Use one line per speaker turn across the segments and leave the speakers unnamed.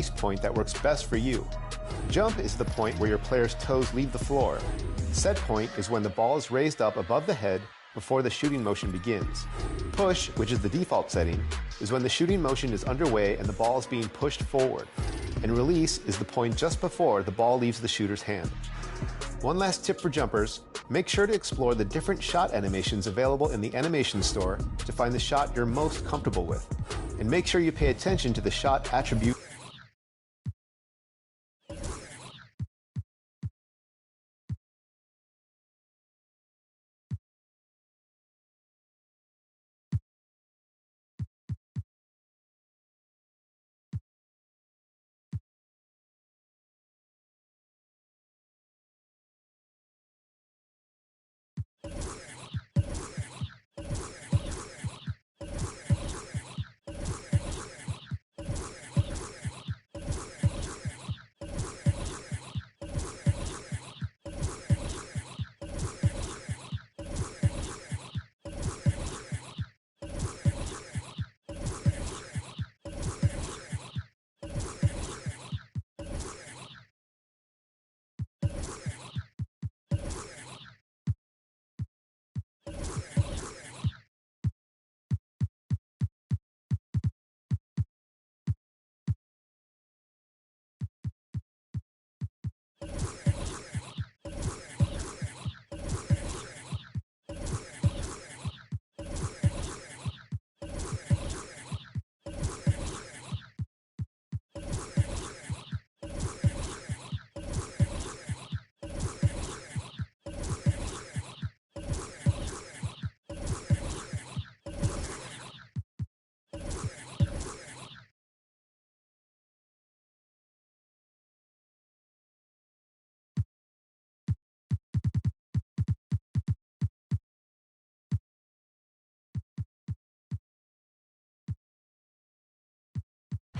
release point that works best for you. Jump is the point where your player's toes leave the floor. Set point is when the ball is raised up above the head before the shooting motion begins. Push, which is the default setting, is when the shooting motion is underway and the ball is being pushed forward. And release is the point just before the ball leaves the shooter's hand. One last tip for jumpers, make sure to explore the different shot animations available in the animation store to find the shot you're most comfortable with. And make sure you pay attention to the shot attribute.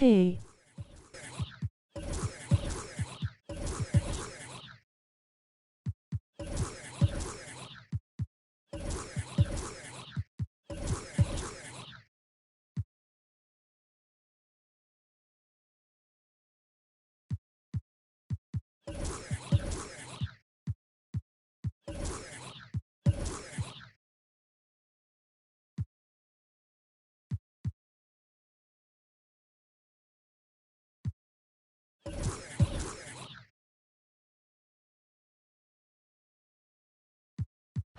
Hey.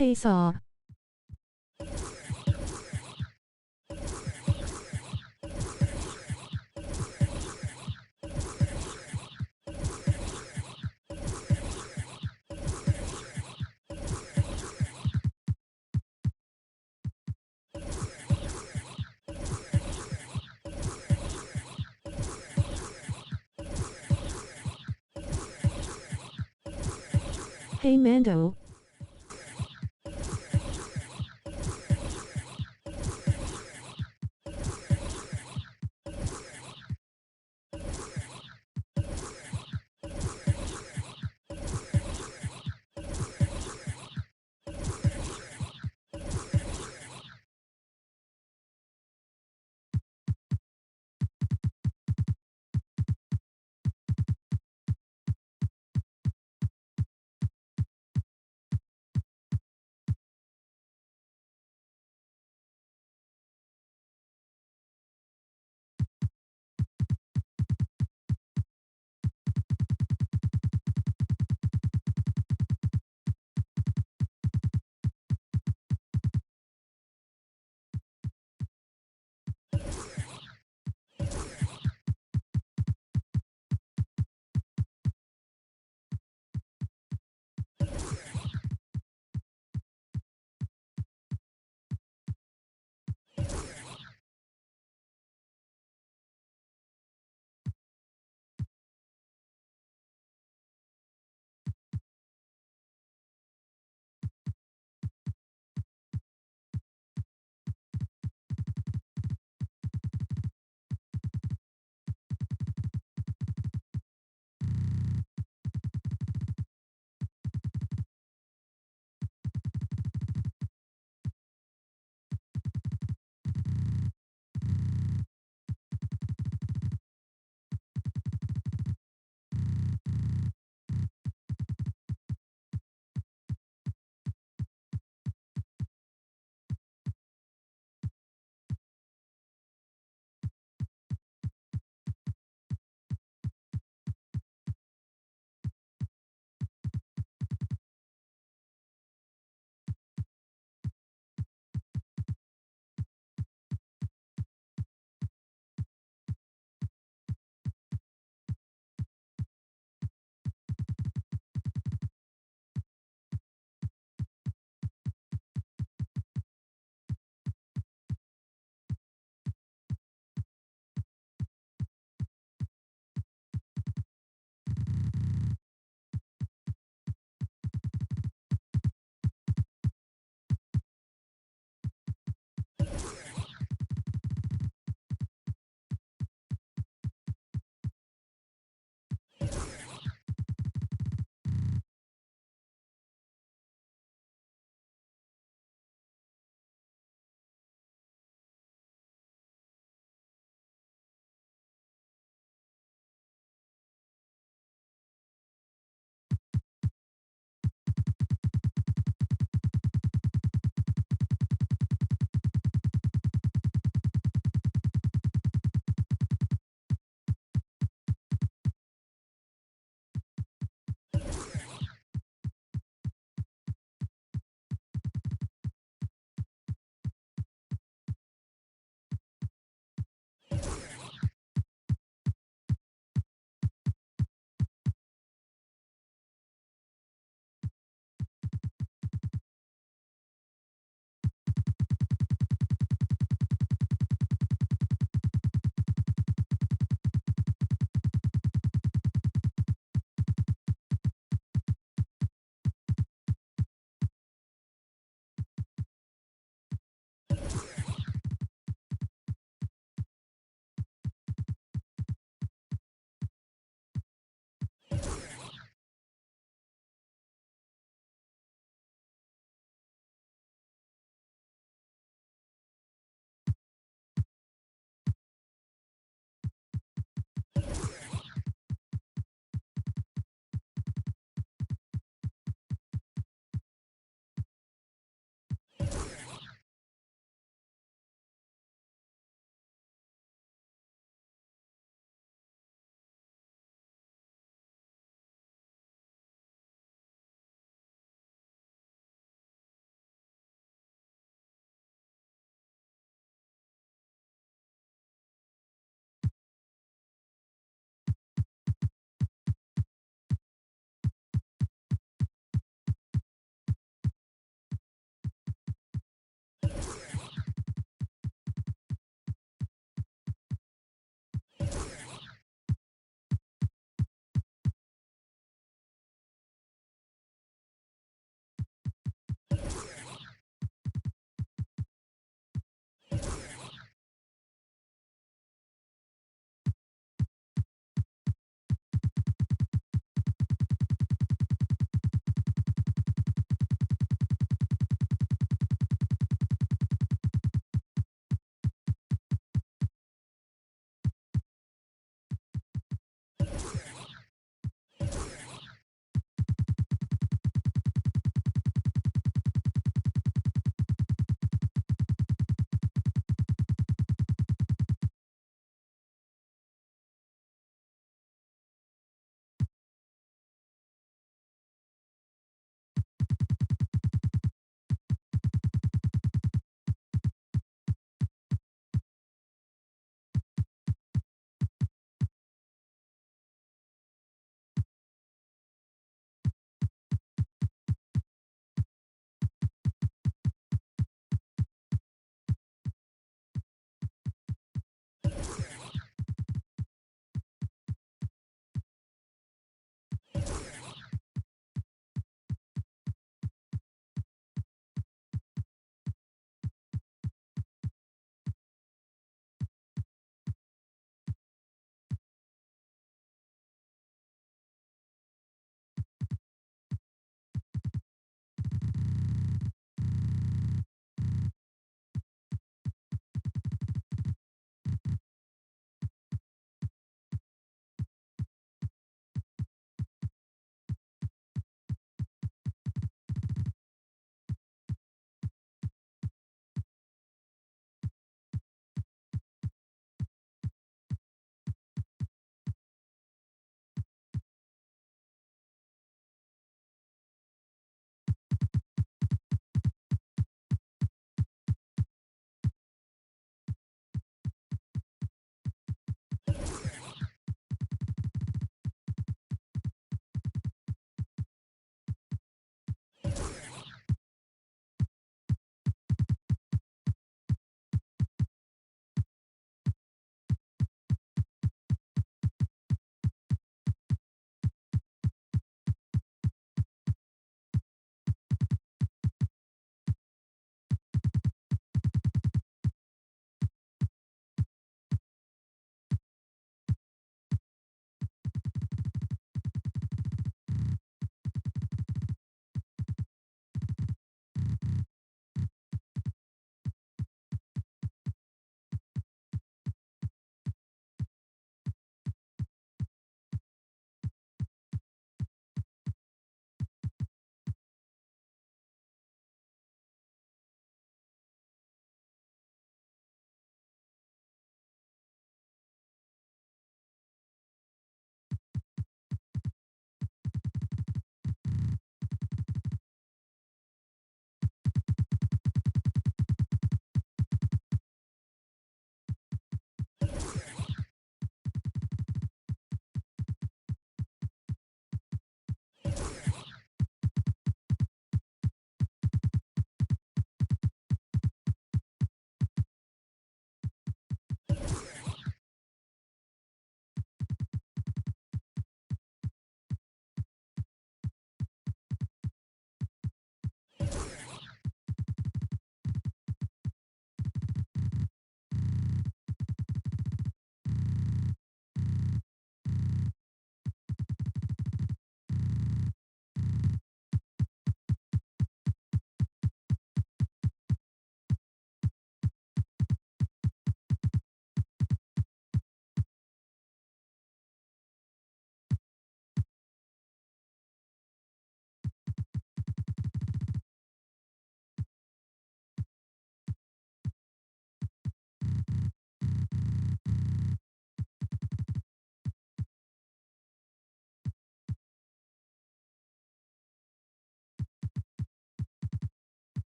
Hey Saw. Hey Mando.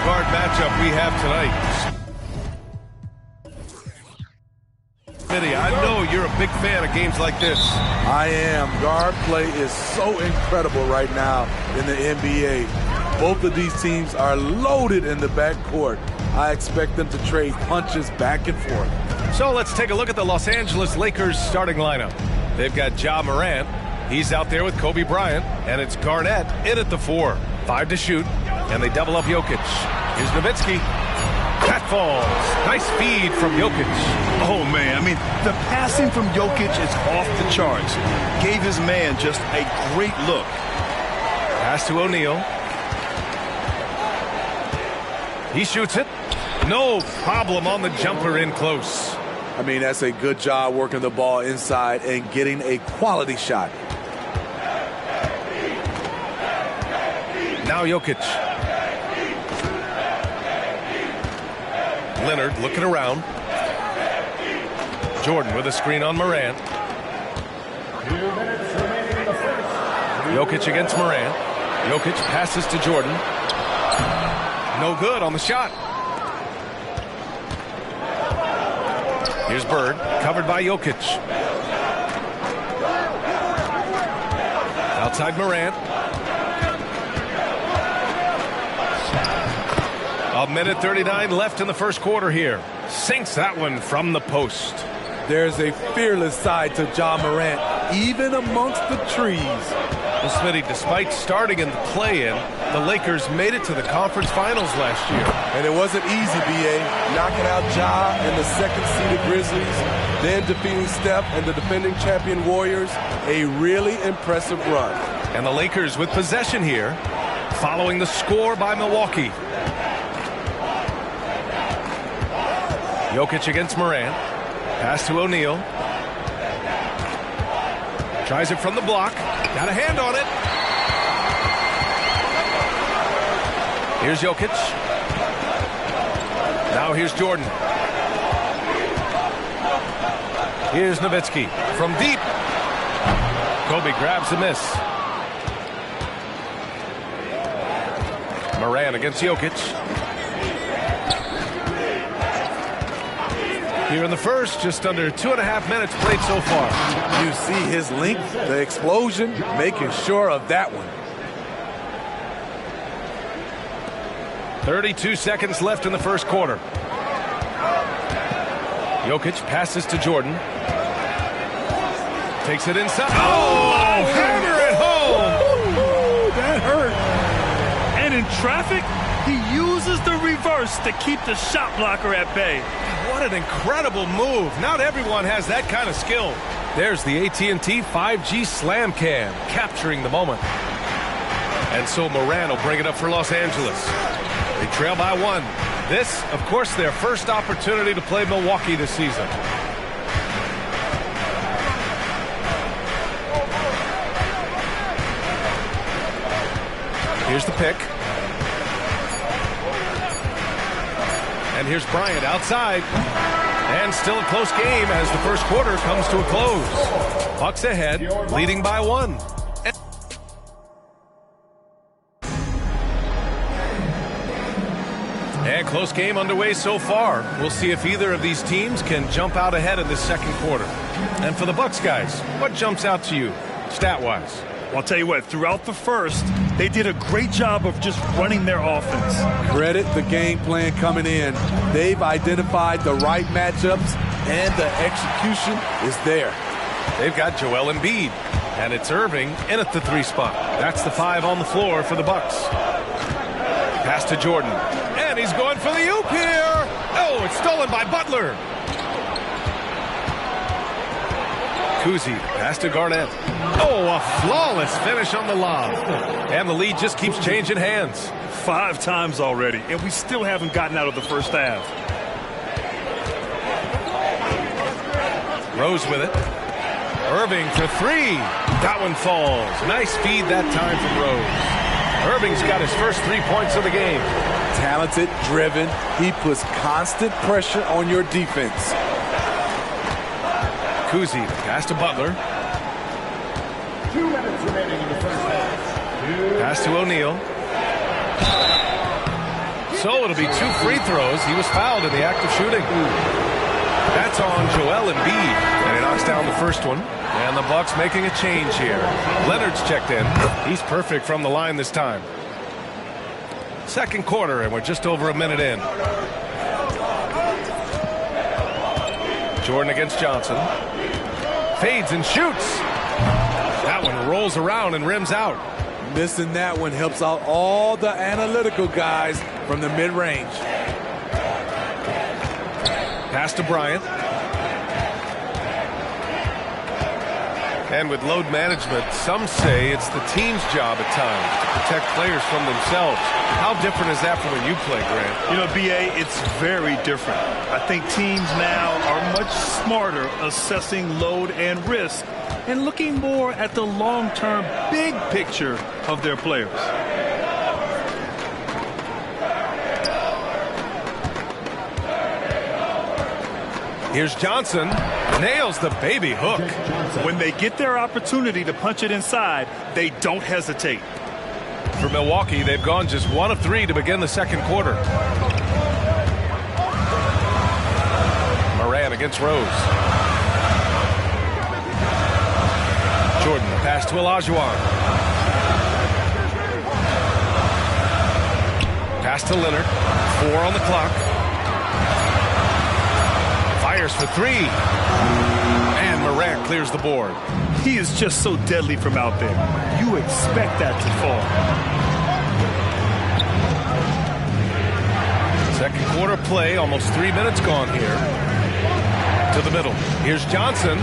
guard matchup we have tonight. I know you're a big fan of games like this.
I am. Guard play is so incredible right now in the NBA. Both of these teams are loaded in the backcourt. I expect them to trade punches back and forth.
So let's take a look at the Los Angeles Lakers starting lineup. They've got Ja Morant. He's out there with Kobe Bryant, and it's Garnett in at the 4. 5 to shoot, and they double up Jokic. Here's Nowitzki. That falls. Nice feed from Jokic.
Oh, man. I mean, the passing from Jokic is off the charts. Gave his man just a great look.
Pass to O'Neal. He shoots it. No problem on the jumper in close.
I mean, that's a good job working the ball inside and getting a quality shot.
Now Jokic. Leonard looking around. Jordan with a screen on Morant. Jokic against Morant. Jokic passes to Jordan. No good on the shot. Here's Bird, covered by Jokic. Outside Morant. A minute 39 left in the first quarter here. Sinks that one from the post.
There's a fearless side to Ja Morant, even amongst the trees.
Well, Smitty, despite starting in the play-in, the Lakers made it to the conference finals last year.
And it wasn't easy, B.A. Knocking out Ja and the second-seeded Grizzlies, then defeating Steph and the defending champion Warriors. A really impressive run.
And the Lakers with possession here, following the score by Milwaukee. Jokic against Morant. Pass to O'Neal. Tries it from the block. Got a hand on it. Here's Jokic. Now here's Jordan. Here's Nowitzki from deep. Kobe grabs the miss. Morant against Jokic. Here in the first, just under 2.5 minutes played so far.
You see his length, the explosion, making sure of that one.
32 seconds left in the first quarter. Jokic passes to Jordan. Takes it inside. Oh, hammer it home.
Ooh, that hurt. And in traffic, he uses the reverse to keep the shot blocker at bay.
What an incredible move. Not everyone has that kind of skill. There's the AT&T 5G Slam Cam, capturing the moment. And so Morant will bring it up for Los Angeles. They trail by 1. This, of course, their first opportunity to play Milwaukee this season. Here's the pick. And here's Bryant outside. And still a close game as the first quarter comes to a close. Bucks ahead, leading by 1. And close game underway so far. We'll see if either of these teams can jump out ahead in the second quarter. And for the Bucks guys, what jumps out to you, stat-wise?
Well, I'll tell you what, throughout the first, they did a great job of just running their offense.
Credit the game plan coming in. They've identified the right matchups, and the execution is there.
They've got Joel Embiid, and it's Irving in at the 3 spot. That's the 5 on the floor for the Bucks. Pass to Jordan, and he's going for the oop here. Oh, it's stolen by Butler. Kuzi, pass to Garnett. Oh, a flawless finish on the lob. And the lead just keeps changing hands.
5 times already, and we still haven't gotten out of the first half.
Rose with it. Irving for 3. That one falls. Nice feed that time from Rose. Irving's got his first 3 points of the game.
Talented, driven. He puts constant pressure on your defense.
Kuzi, pass to Butler.
2 minutes remaining in the first half.
Pass to O'Neal. So it'll be 2 free throws. He was fouled in the act of shooting. That's on Joel Embiid. And he knocks down the first one. And the Bucks making a change here. Leonard's checked in. He's perfect from the line this time. Second quarter, and we're just over a minute in. Jordan against Johnson. Fades and shoots. That one rolls around and rims out.
Missing that one helps out all the analytical guys from the mid-range.
Pass to Bryant. And with load management, some say it's the team's job at times to protect players from themselves. How different is that from when you play, Grant?
You know, B.A., it's very different. I think teams now are much smarter assessing load and risk and looking more at the long-term big picture of their players.
Here's Johnson. Nails the baby hook.
When they get their opportunity to punch it inside, they don't hesitate.
For Milwaukee, they've gone just 1 of 3 to begin the second quarter. Moran against Rose. Jordan, the pass to Olajuwon. Pass to Leonard. 4 on the clock. Fires for 3. And Morant clears the board.
He is just so deadly from out there. You expect that to fall.
Second quarter play, almost 3 minutes gone here. To the middle. Here's Johnson.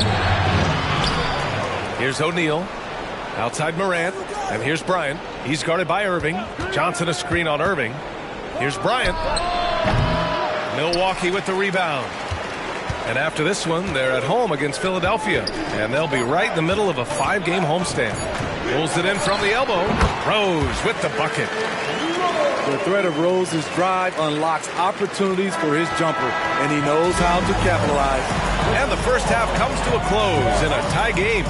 Here's O'Neal. Outside Morant. And here's Bryant. He's guarded by Irving. Johnson a screen on Irving. Here's Bryant. Milwaukee with the rebound. And after this one, they're at home against Philadelphia. And they'll be right in the middle of a 5-game homestand. Pulls it in from the elbow. Rose with the bucket.
The threat of Rose's drive unlocks opportunities for his jumper, and he knows how to capitalize.
And the first half comes to a close in a tie game.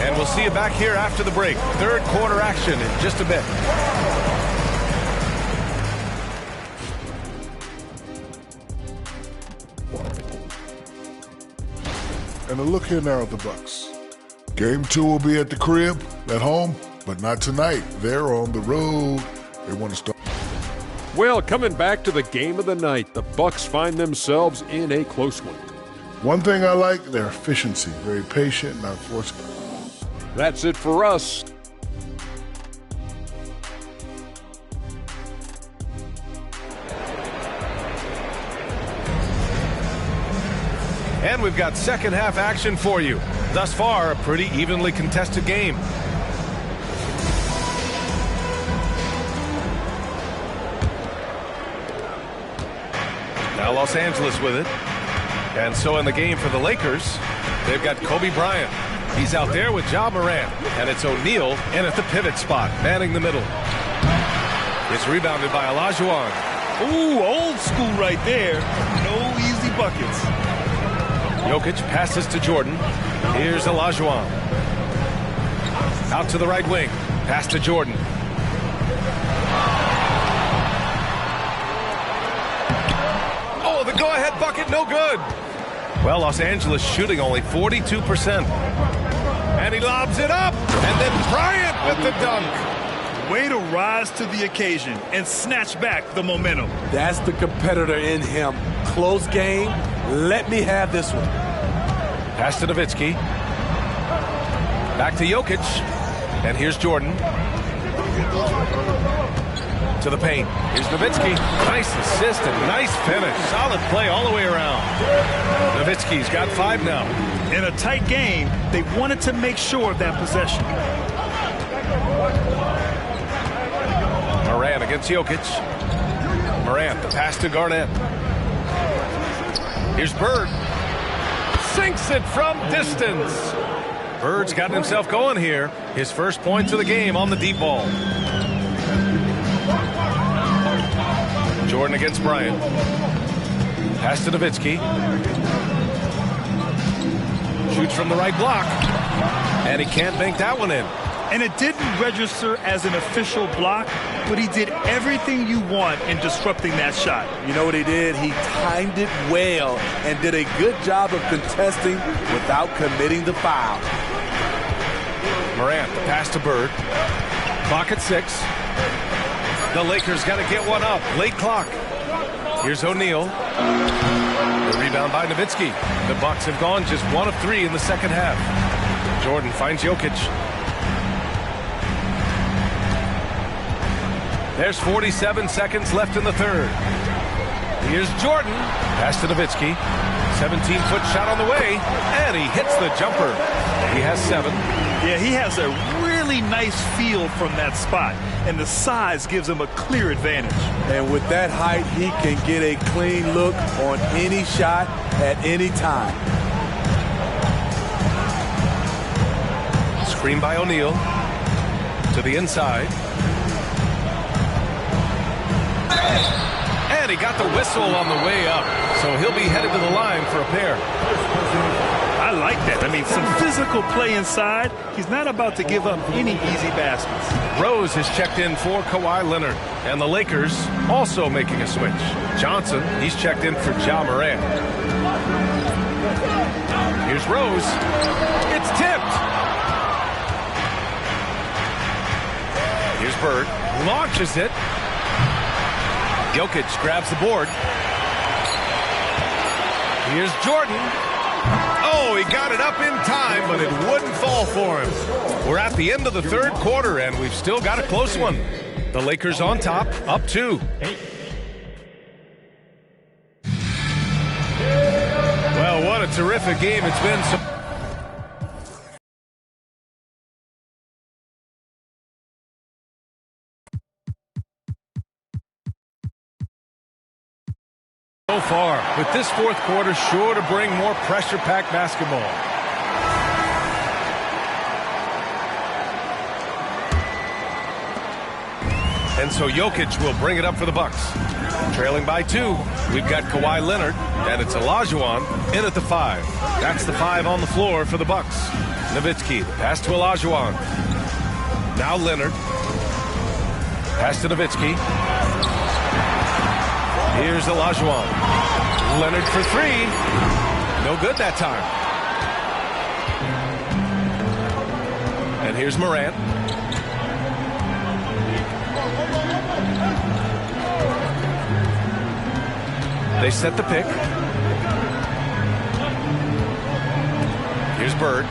And we'll see you back here after the break. Third quarter action in just a bit.
And a look here now at the Bucks. Game 2 will be at the crib, at home, but not tonight. They're on the road. They want to start.
Well, coming back to the game of the night, the Bucks find themselves in a close one.
One thing I like, their efficiency. Very patient, not forceful.
That's it for us.
And we've got second half action for you. Thus far, a pretty evenly contested game. Now Los Angeles with it. And so in the game for the Lakers, they've got Kobe Bryant. He's out there with Ja Morant. And it's O'Neal in at the pivot spot, manning the middle. It's rebounded by Olajuwon.
Ooh, old school right there. No easy buckets.
Jokic passes to Jordan. Here's Olajuwon. Out to the right wing. Pass to Jordan. Oh, the go-ahead bucket, no good. Well, Los Angeles shooting only 42%. And he lobs it up. And then Bryant with the dunk.
Way to rise to the occasion and snatch back the momentum.
That's the competitor in him. Close game. Let me have this one.
Pass to Nowitzki. Back to Jokic. And here's Jordan. To the paint. Here's Nowitzki. Nice assist and nice finish. Solid play all the way around. Nowitzki's got 5 now.
In a tight game, they wanted to make sure of that possession.
Morant against Jokic. Morant, the pass to Garnett. Here's Bird. Sinks it from distance. Bird's got himself going here. His first points of the game on the deep ball. Jordan against Bryant. Pass to Nowitzki. Shoots from the right block. And he can't bank that one in.
And it didn't register as an official block, but he did everything you want in disrupting that shot.
You know what he did? He timed it well and did a good job of contesting without committing the foul.
Morant, the pass to Bird. Clock at 6. The Lakers got to get one up. Late clock. Here's O'Neal. The rebound by Nowitzki. The Bucks have gone just 1 of 3 in the second half. Jordan finds Jokic. There's 47 seconds left in the third. Here's Jordan. Pass to Nowitzki. 17-foot shot on the way. And he hits the jumper. He has 7.
Yeah, he has a really nice feel from that spot. And the size gives him a clear advantage.
And with that height, he can get a clean look on any shot at any time.
Screen by O'Neal. To the inside. And And he got the whistle on the way up, so he'll be headed to the line for a pair.
I like that. I mean, some physical play inside. He's not about to give up any easy baskets.
Rose has checked in for Kawhi Leonard, and the Lakers also making a switch. Johnson, he's checked in for Ja Morant. Here's Rose. It's tipped. Here's Bird. Launches it. Jokic grabs the board. Here's Jordan. Oh, he got it up in time, but it wouldn't fall for him. We're at the end of the third quarter, and we've still got a close one. The Lakers on top, up 2. Well, what a terrific game it's been. So far, with this fourth quarter sure to bring more pressure-packed basketball. And so Jokic will bring it up for the Bucks. Trailing by 2, we've got Kawhi Leonard, and it's Olajuwon in at the 5. That's the 5 on the floor for the Bucks. Nowitzki, the pass to Olajuwon. Now Leonard. Pass to Nowitzki. Here's Olajuwon. Leonard for 3. No good that time. And here's Morant. They set the pick. Here's Bird.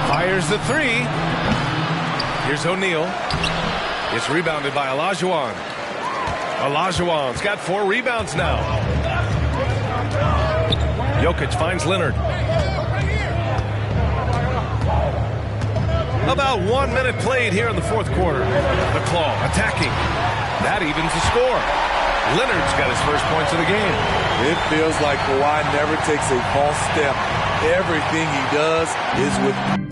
Fires the 3. Here's O'Neal. It's rebounded by Olajuwon. Olajuwon's got 4 rebounds now. Jokic finds Leonard. About 1 minute played here in the fourth quarter. The Claw attacking. That evens the score. Leonard's got his first points of the game.
It feels like Kawhi never takes a false step. Everything he does is with...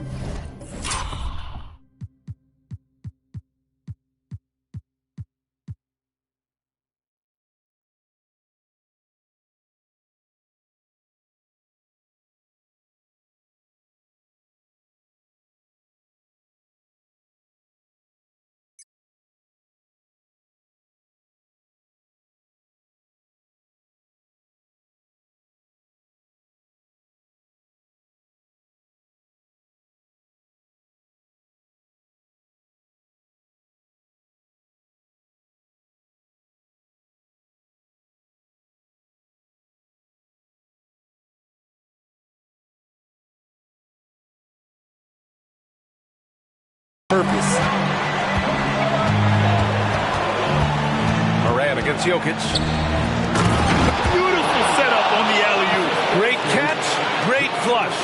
purpose.
Morant against Jokic.
Beautiful setup on the alley-oop.
Great catch, great flush.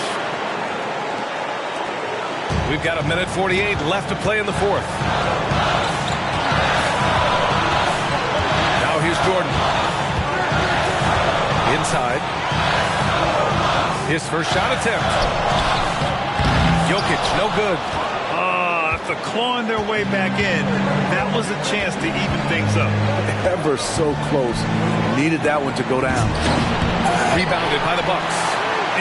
We've got 1:48 left to play in the fourth. Now here's Jordan. Inside. His first shot attempt. Jokic, no good.
After clawing their way back in, that was a chance to even things up.
Ever so close. Needed that one to go down.
Rebounded by the Bucks.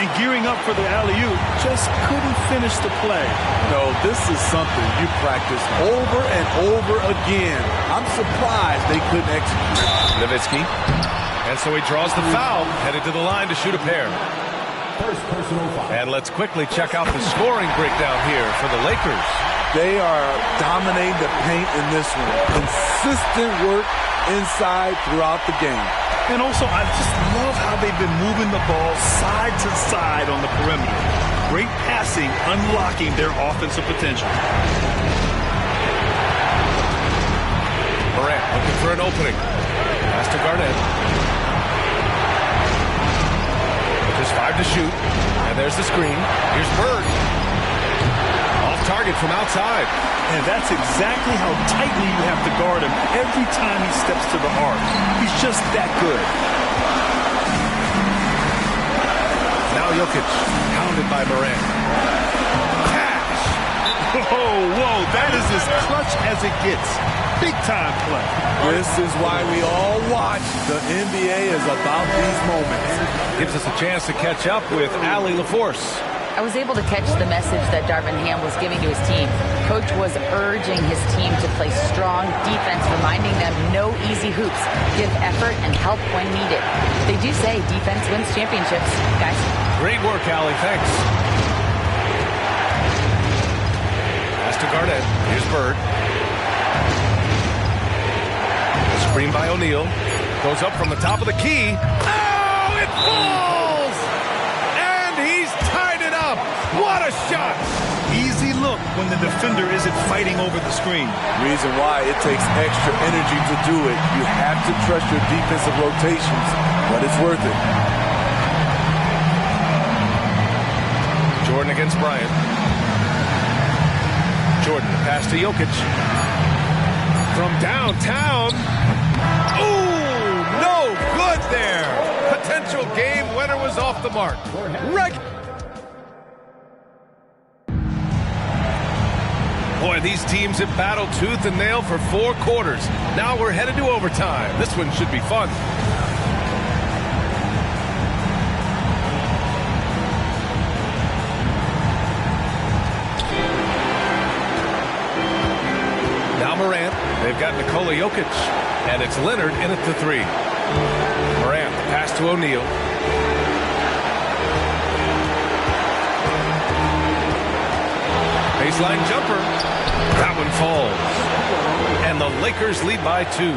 And gearing up for the alley-oop, just couldn't finish the play.
No, this is something you practice over and over again. I'm surprised they couldn't execute.
Nowitzki. And so he draws the foul, headed to the line to shoot a pair. And let's quickly check out the scoring breakdown here for the Lakers.
They are dominating the paint in this one. Consistent work inside throughout the game.
And also, I just love how they've been moving the ball side to side on the perimeter. Great passing, unlocking their offensive potential.
Morant looking for an opening. Pass to Garnett. Just 5 to shoot. And there's the screen. Here's Bird. Target from outside.
And that's exactly how tightly you have to guard him every time he steps to the arc. He's just that good.
Now Jokic, pounded by Morant. Cash!
Whoa, that is as clutch as it gets. big-time play.
This is why we all watch. The NBA is about these moments.
Gives us a chance to catch up with Allie LaForce.
I was able to catch the message that Darvin Ham was giving to his team. Coach was urging his team to play strong defense, reminding them no easy hoops, give effort, and help when needed. They do say defense wins championships, guys.
Great work, Allie. Thanks. Pass to Garnett. Here's Bird. Screen by O'Neal. Goes up from the top of the key. Oh, it falls! And he's tied it up. What a shot!
Easy look when the defender isn't fighting over the screen.
Reason why it takes extra energy to do it. You have to trust your defensive rotations, but it's worth it.
Jordan against Bryant. Jordan, pass to Jokic. From downtown. Ooh, no good there. Potential game winner was off the mark. Boy, these teams have battled tooth and nail for 4 quarters. Now we're headed to overtime. This one should be fun. Now Morant. They've got Nikola Jokic. And it's Leonard in at the 3. Morant, the pass to O'Neal. Baseline jumper. That one falls. And the Lakers lead by 2.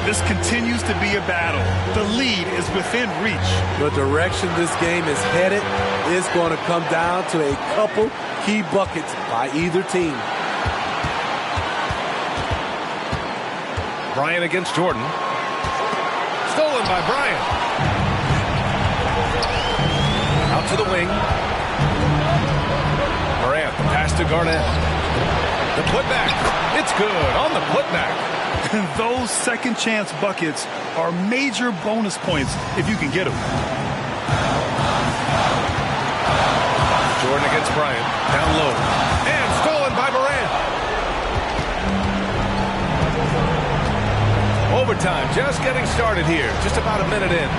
This continues to be a battle. The lead is within reach.
The direction this game is headed is going to come down to a couple key buckets by either team.
Bryant against Jordan. Stolen by Bryant. Out to the wing. Morant, the pass to Garnett. The putback. It's good on the putback.
Those second chance buckets are major bonus points if you can get them.
Jordan against Bryant. Down low. And stolen by Morant. Overtime just getting started here. Just about a minute in.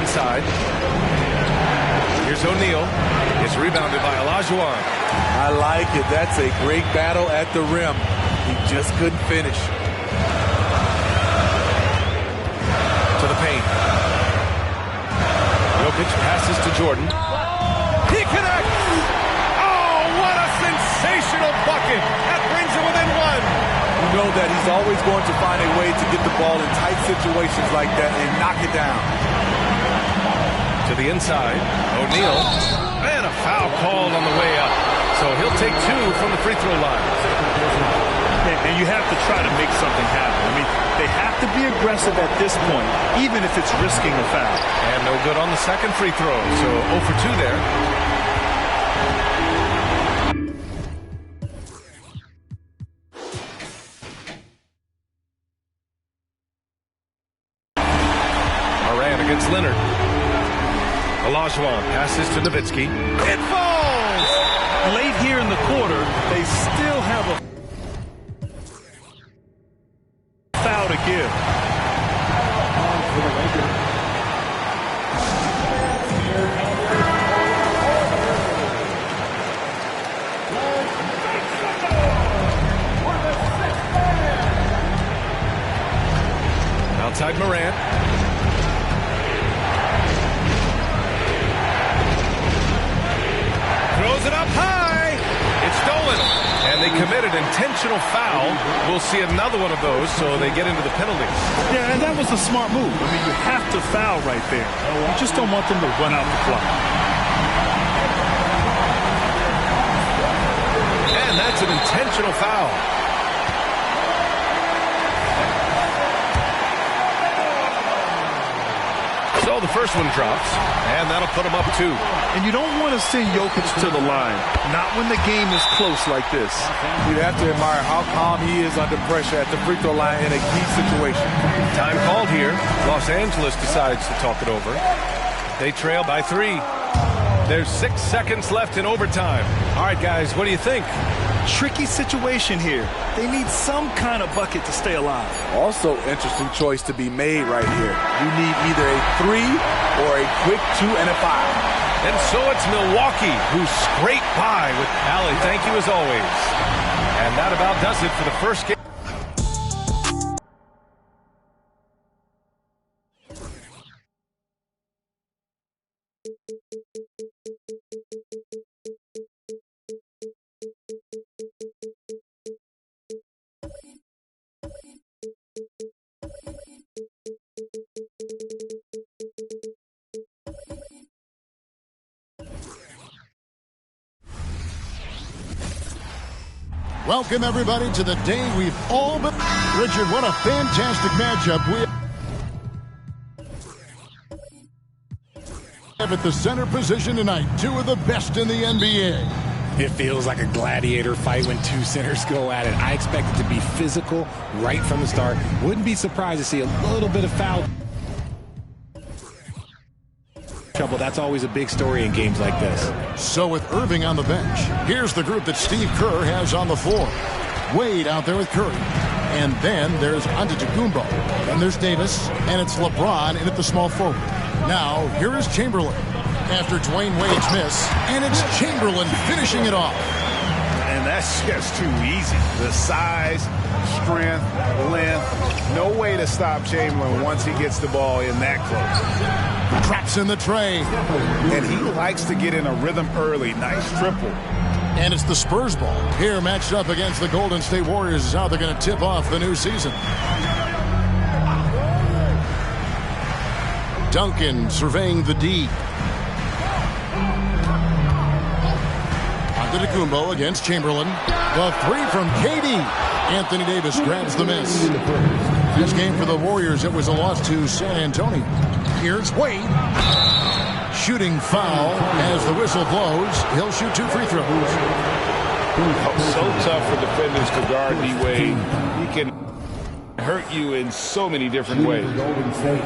Inside. Here's O'Neal. It's rebounded by Olajuwon.
I like it. That's a great battle at the rim. He just couldn't finish.
To the paint. Jokic passes to Jordan. He connects! Oh, what a sensational bucket! That brings him within 1.
You know that he's always going to find a way to get the ball in tight situations like that and knock it down.
To the inside. O'Neal. And a foul called on the way up. So he'll take 2 from the free throw line.
And you have to try to make something happen. I mean, they have to be aggressive at this point, even if it's risking a foul.
And no good on the second free throw. So 0 for 2 there. Morant against Leonard. Olajuwon passes to Nowitzki. It falls!
Late here in the quarter, they still have a foul to give.
Outside Morant. Throws it up high. It's stolen. And they committed intentional foul. We'll see another one of those, so they get into the penalties.
Yeah, and that was a smart move. I mean, you have to foul right there. You just don't want them to run out the clock.
And that's an intentional foul. So the first one drops, and that'll put him up 2.
And you don't want to send Jokic to the line, not when the game is close like this.
You have to admire how calm he is under pressure at the free throw line in a key situation.
Time called here. Los Angeles decides to talk it over. They trail by 3. There's 6 seconds left in overtime. All right, guys, what do you think?
tricky situation here. They need some kind of bucket to stay alive.
Also, interesting choice to be made right here. You need either a 3 or a quick 2 and a 5.
And so it's Milwaukee who scraped by with Allie. Thank you as always. And that about does it for the first game.
Welcome, everybody, to the day we've all been... Richard, what a fantastic matchup we have at the center position tonight. Two of the best in the NBA.
It feels like a gladiator fight when two centers go at it. I expect it to be physical right from the start. Wouldn't be surprised to see a little bit of foul trouble. That's always a big story in games like this.
So with Irving on the bench, here's the group that Steve Kerr has on the floor. Wade out there with Curry. And then there's Antetokounmpo. Then there's Davis. And it's LeBron in at the small forward. Now, here is Chamberlain after Dwayne Wade's miss. And it's Chamberlain finishing it off.
And that's just too easy. The size, strength, length. No way to stop Chamberlain once he gets the ball in that close.
Traps in the tray.
And he likes to get in a rhythm early. Nice triple.
And it's the Spurs ball. Here matched up against the Golden State Warriors is how they're going to tip off the new season. Duncan surveying the D. Antetokounmpo against Chamberlain. The three from KD. Anthony Davis grabs the miss. This game for the Warriors, it was a loss to San Antonio. Here's Wade. Shooting foul as the whistle blows. He'll shoot 2 free throws.
So tough for defenders to guard D-Wade. He can hurt you in so many different ways.
Golden State.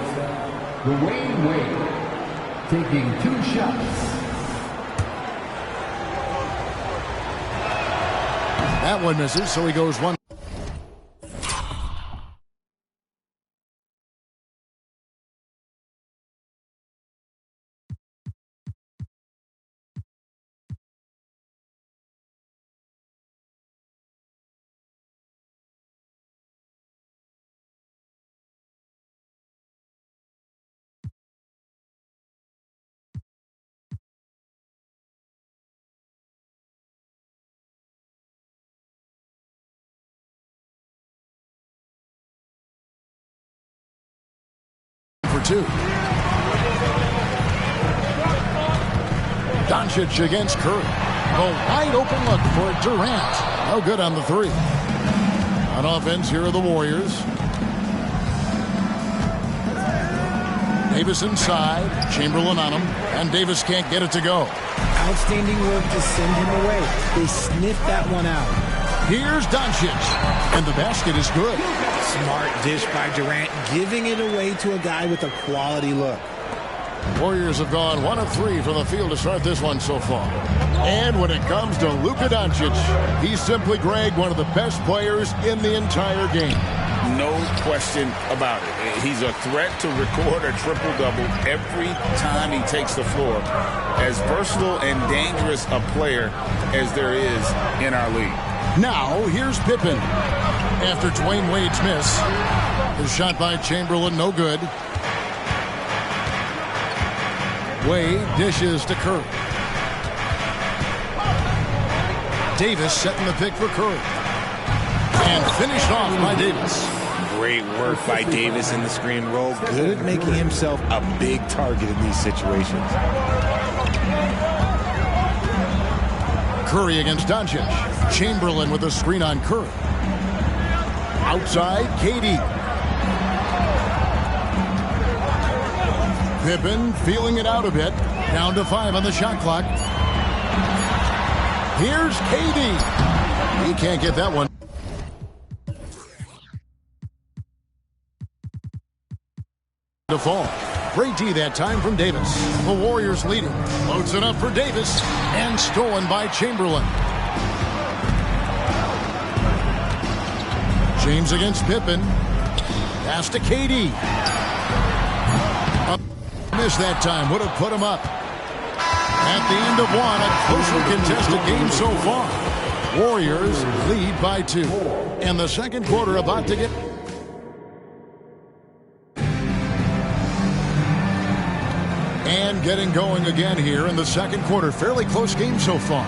Dwayne Wade taking 2 shots.
That one misses, so he goes 1. For 2. Doncic against Curry. A wide open look for Durant. No good on the 3. On offense, here are the Warriors. Davis inside. Chamberlain on him. And Davis can't get it to go.
Outstanding work to send him away. They sniffed that one out.
Here's Doncic. And the basket is good.
Smart dish by Durant, giving it away to a guy with a quality look.
Warriors have gone 1 of 3 from the field to start this one so far. And when it comes to Luka Doncic, he's simply, Greg, one of the best players in the entire game.
No question about it. He's a threat to record a triple-double every time he takes the floor. As versatile and dangerous a player as there is in our league.
Now, here's Pippen. After Dwayne Wade's miss, his shot by Chamberlain, no good. Wade dishes to Curry. Davis setting the pick for Curry. And finished off by Davis.
Great work by Davis in the screen roll. Good at making himself a big target in these situations.
Curry against Doncic. Chamberlain with a screen on Curry. Outside, KD. Pippen feeling it out a bit. Down to 5 on the shot clock. Here's KD. He can't get that one. To fall. Great D that time from Davis. The Warriors leading. Loads it up for Davis. And stolen by Chamberlain. James against Pippen. Pass to KD. Missed that time. Would have put him up. At the end of one, a closely contested game so far. Warriors lead by 2. And the second quarter about to get... And getting going again here in the second quarter. Fairly close game so far.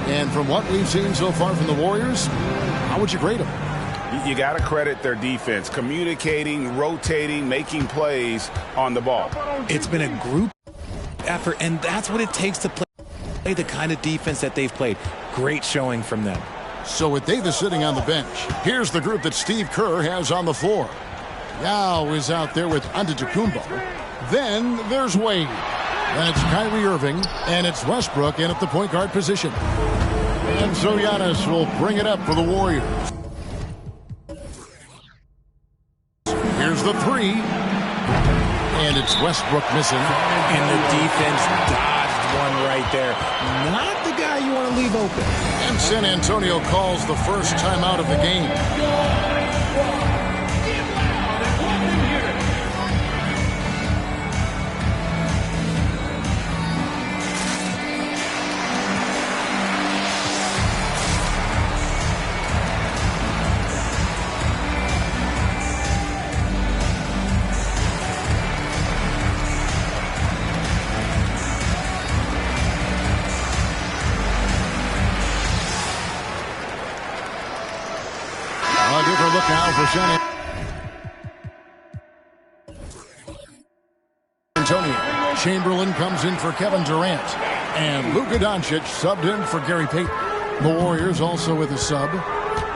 And from what we've seen so far from the Warriors, how would you grade them?
You got to credit their defense. Communicating, rotating, making plays on the ball.
It's been a group effort, and that's what it takes to play the kind of defense that they've played. Great showing from them.
So with Davis sitting on the bench, here's the group that Steve Kerr has on the floor. Yao is out there with Antetokounmpo. Then there's Wade. Then it's Kyrie Irving, and it's Westbrook in at the point guard position. And so Giannis will bring it up for the Warriors. Here's the 3. And it's Westbrook missing.
And the defense dodged one right there. Not the guy you want to leave open.
And San Antonio calls the first timeout of the game. Look now for San Antonio. Chamberlain comes in for Kevin Durant. And Luka Doncic subbed in for Gary Payton. The Warriors also with a sub.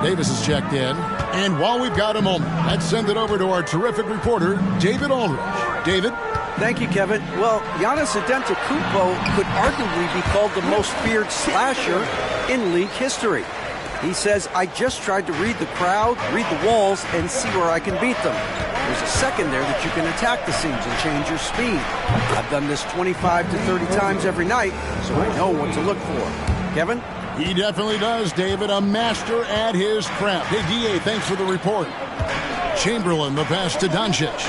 Davis is checked in. And while we've got a moment, let's send it over to our terrific reporter, David Aldridge. David?
Thank you, Kevin. Well, Giannis Antetokounmpo could arguably be called the most feared slasher in league history. He says, I just tried to read the crowd, read the walls, and see where I can beat them. There's a second there that you can attack the seams and change your speed. I've done this 25 to 30 times every night, so I know what to look for. Kevin?
He definitely does, David. A master at his craft. Hey, D.A., thanks for the report. Chamberlain, the pass to Doncic.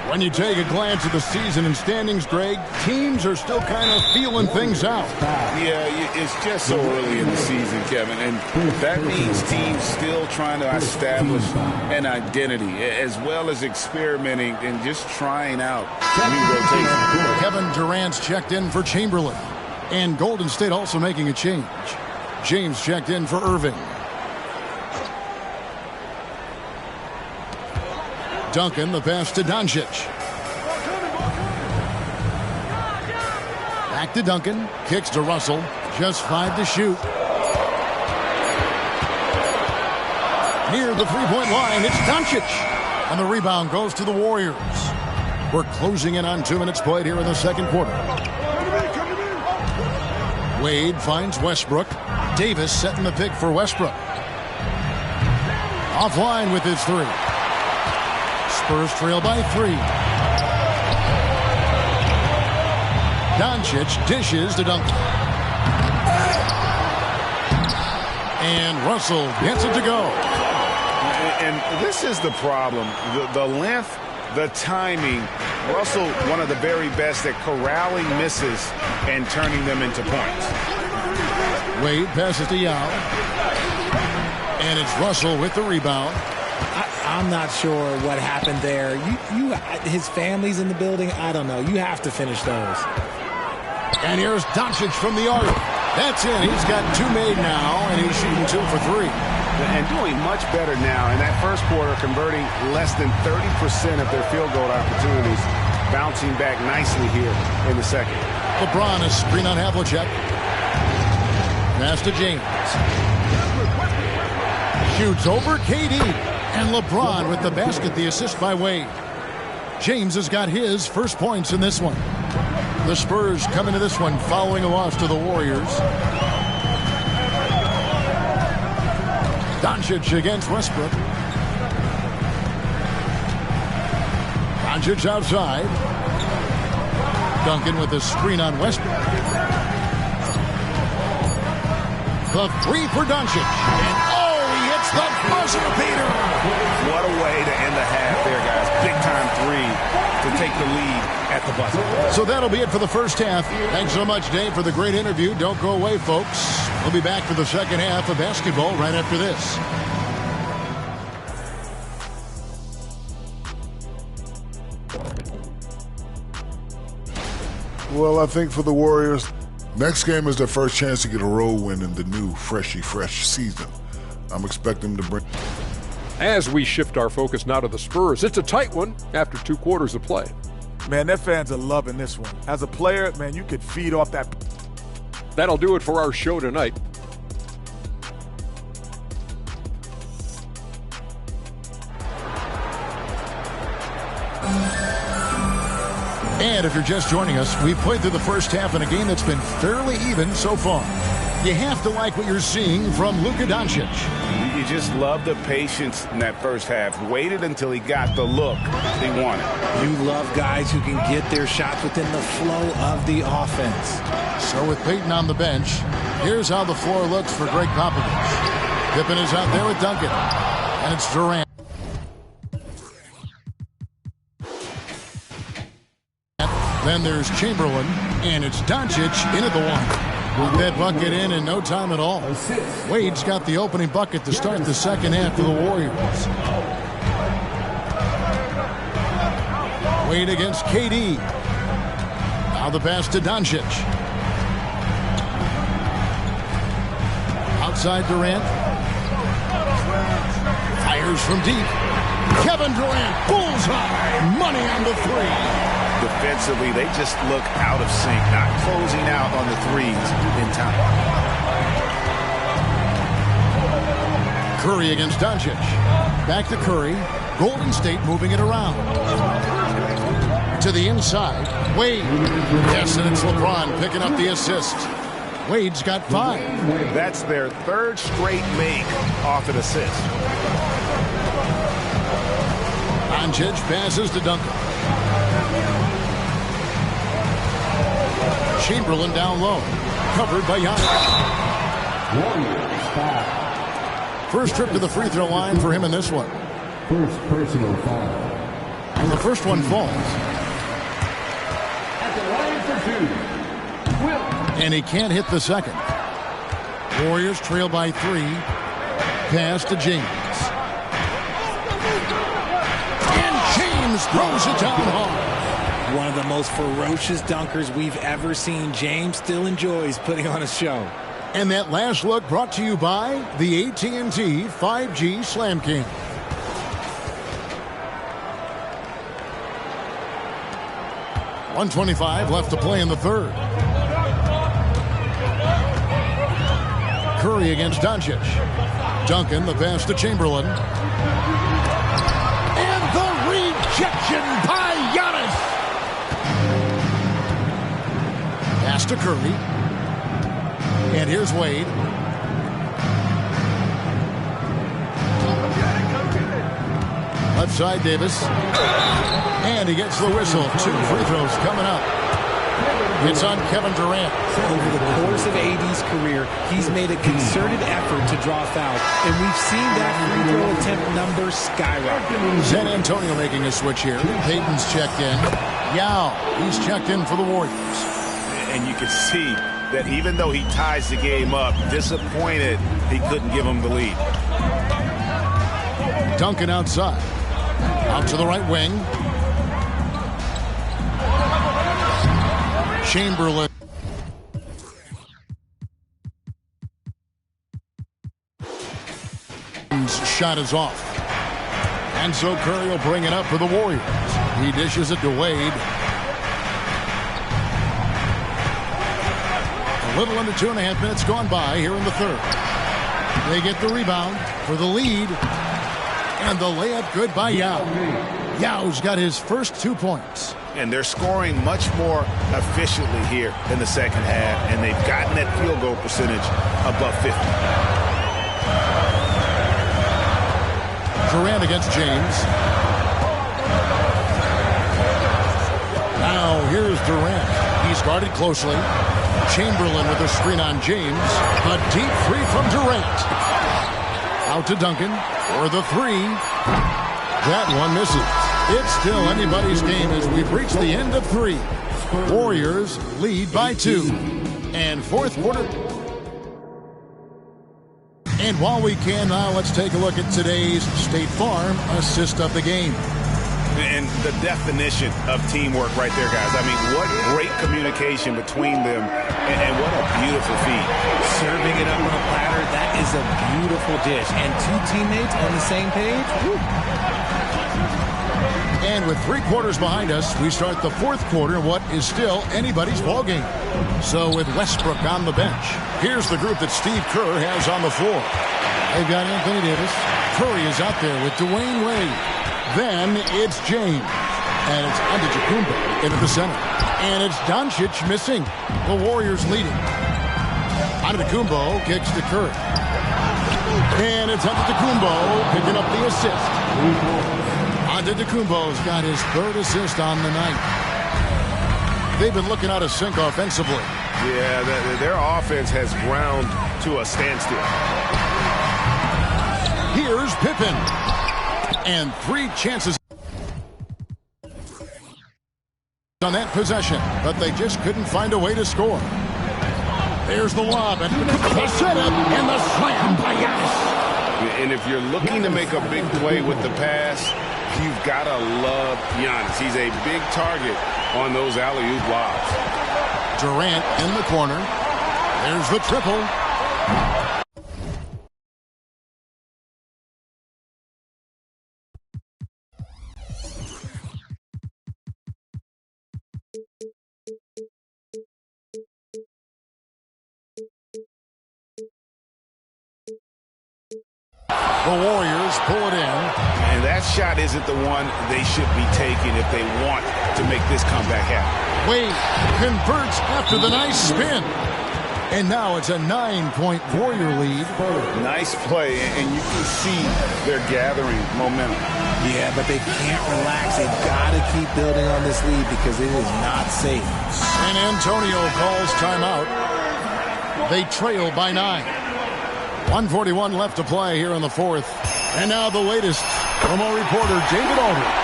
When you take a glance at the season and standings, Greg, teams are still kind of feeling things out.
Yeah, it's just so early in the season, Kevin, and that means teams still trying to establish an identity as well as experimenting and just trying out new rotations.
Kevin Durant's checked in for Chamberlain, and Golden State also making a change. James checked in for Irving. Duncan, the pass to Doncic. Back to Duncan. Kicks to Russell. Just 5 to shoot. Near the three-point line, it's Doncic. And the rebound goes to the Warriors. We're closing in on 2 minutes played here in the second quarter. Wade finds Westbrook. Davis setting the pick for Westbrook. Offline with his 3. Spurs trail by 3. Doncic dishes to Duncan. And Russell gets it to go.
And this is the problem. The length, the timing. Russell, one of the very best at corralling misses and turning them into points.
Wade passes to Yao. And it's Russell with the rebound.
I'm not sure what happened there. His family's in the building. I don't know. You have to finish those.
And here's Doncic from the arc. That's it. He's got 2 made now, and he's shooting 2 for 3.
And doing much better now in that first quarter, converting less than 30% of their field goal opportunities, bouncing back nicely here in the second.
LeBron is screen on Havlicek. Pass to James. Shoots over KD. And LeBron with the basket, the assist by Wade. James has got his first points in this one. The Spurs come into this one following a loss to the Warriors. Doncic against Westbrook. Doncic outside. Duncan with a screen on Westbrook. The three for Doncic. And he hits the buzzer beater.
What a way to end the half there, guys. Big time three to take the lead at the buzzer.
So that'll be it for the first half. Thanks so much, Dave, for the great interview. Don't go away, folks. We'll be back for the second half of basketball right after this.
Well, I think for the Warriors, next game is their first chance to get a road win in the new fresh season. I'm expecting them to bring...
As we shift our focus now to the Spurs, it's a tight one after 2 quarters of play.
Man, their fans are loving this one. As a player, man, you could feed off that.
That'll do it for our show tonight.
And if you're just joining us, we've played through the first half in a game that's been fairly even so far. You have to like what you're seeing from Luka Doncic.
You just love the patience in that first half. Waited until he got the look he wanted.
You love guys who can get their shots within the flow of the offense.
So with Peyton on the bench, here's how the floor looks for Greg Popovich. Pippen is out there with Duncan. And it's Durant. Then there's Chamberlain, and it's Doncic in at the one. Put that bucket in no time at all. Wade's got the opening bucket to start the second half for the Warriors. Wade against KD. Now the pass to Doncic. Outside Durant. Fires from deep. Kevin Durant, bullseye. Money on the three.
Defensively, they just look out of sync, not closing out on the threes in time.
Curry against Doncic. Back to Curry. Golden State moving it around. To the inside. Wade. Yes, and it's LeBron picking up the assist. Wade's got 5.
That's their 3rd straight make off an assist.
Doncic passes to Duncan. Chamberlain down low. Covered by Giannis. First trip to the free throw line for him in this one.
First personal foul.
And the first one falls.
At the line for 2. Will.
And he can't hit the second. Warriors trail by 3. Pass to James. And James throws it down hard.
One of the most ferocious dunkers we've ever seen. James still enjoys putting on a show.
And that last look brought to you by the AT&T 5G Slam King. .125 left to play in the third. Curry against Doncic. Duncan, the pass to Chamberlain. And the rejection by Giannis. Pass to Curry. And here's Wade. Left side, Davis. And he gets the whistle. 2 free throws coming up. It's on Kevin Durant.
Over the course of AD's career, he's made a concerted effort to draw fouls. And we've seen that free throw attempt number skyrocket.
San Antonio making a switch here. Peyton's checked in. Yao, he's checked in for the Warriors.
And you can see that even though he ties the game up, disappointed he couldn't give him the lead.
Duncan outside. Out to the right wing. Chamberlain. Shot is off. And so Curry will bring it up for the Warriors. He dishes it to Wade. A little under 2.5 minutes gone by here in the third. They get the rebound for the lead. And the layup good by Yao. Yao's got his first 2 points.
And they're scoring much more efficiently here in the second half. And they've gotten that field goal percentage above 50.
Durant against James. Now here's Durant. He's guarded closely. Chamberlain with a screen on James. A deep three from Durant. Out to Duncan for the three. That one misses. It's still anybody's game as we've reached the end of three. Warriors lead by 2. And fourth quarter. And while we can now, let's take a look at today's State Farm assist of the game.
And the definition of teamwork right there, guys. I mean, what great communication between them, and what a beautiful feat.
Serving it up on a platter, that is a beautiful dish. And 2 teammates on the same page. Woo.
And with 3 quarters behind us, we start the fourth quarter in what is still anybody's ballgame. So with Westbrook on the bench, here's the group that Steve Kerr has on the floor. They've got Anthony Davis. Curry is out there with Dwayne Wade. Then it's James. And it's Antetokounmpo into the center. And it's Doncic missing. The Warriors leading. Antetokounmpo kicks to Curry. And it's Antetokounmpo picking up the assist. Antetokounmpo's got his 3rd assist on the night. They've been looking out of sync offensively.
Yeah, their offense has ground to a standstill.
Here's Pippen. And 3 chances on that possession, but they just couldn't find a way to score. There's the lob, and the setup, and the slam by Giannis.
And if you're looking to make a big play with the pass, you've got to love Giannis. He's a big target on those alley-oop lobs.
Durant in the corner. There's the triple. The Warriors pull it in.
And that shot isn't the one they should be taking if they want to make this comeback happen.
Wade converts after the nice spin. And now it's a 9-point Warrior lead.
Nice play, and you can see they're gathering momentum.
Yeah, but they can't relax. They've got to keep building on this lead because it is not safe.
San Antonio calls timeout. They trail by 9. 1:41 left to play here in the fourth. And now the latest from our reporter, David Aldridge.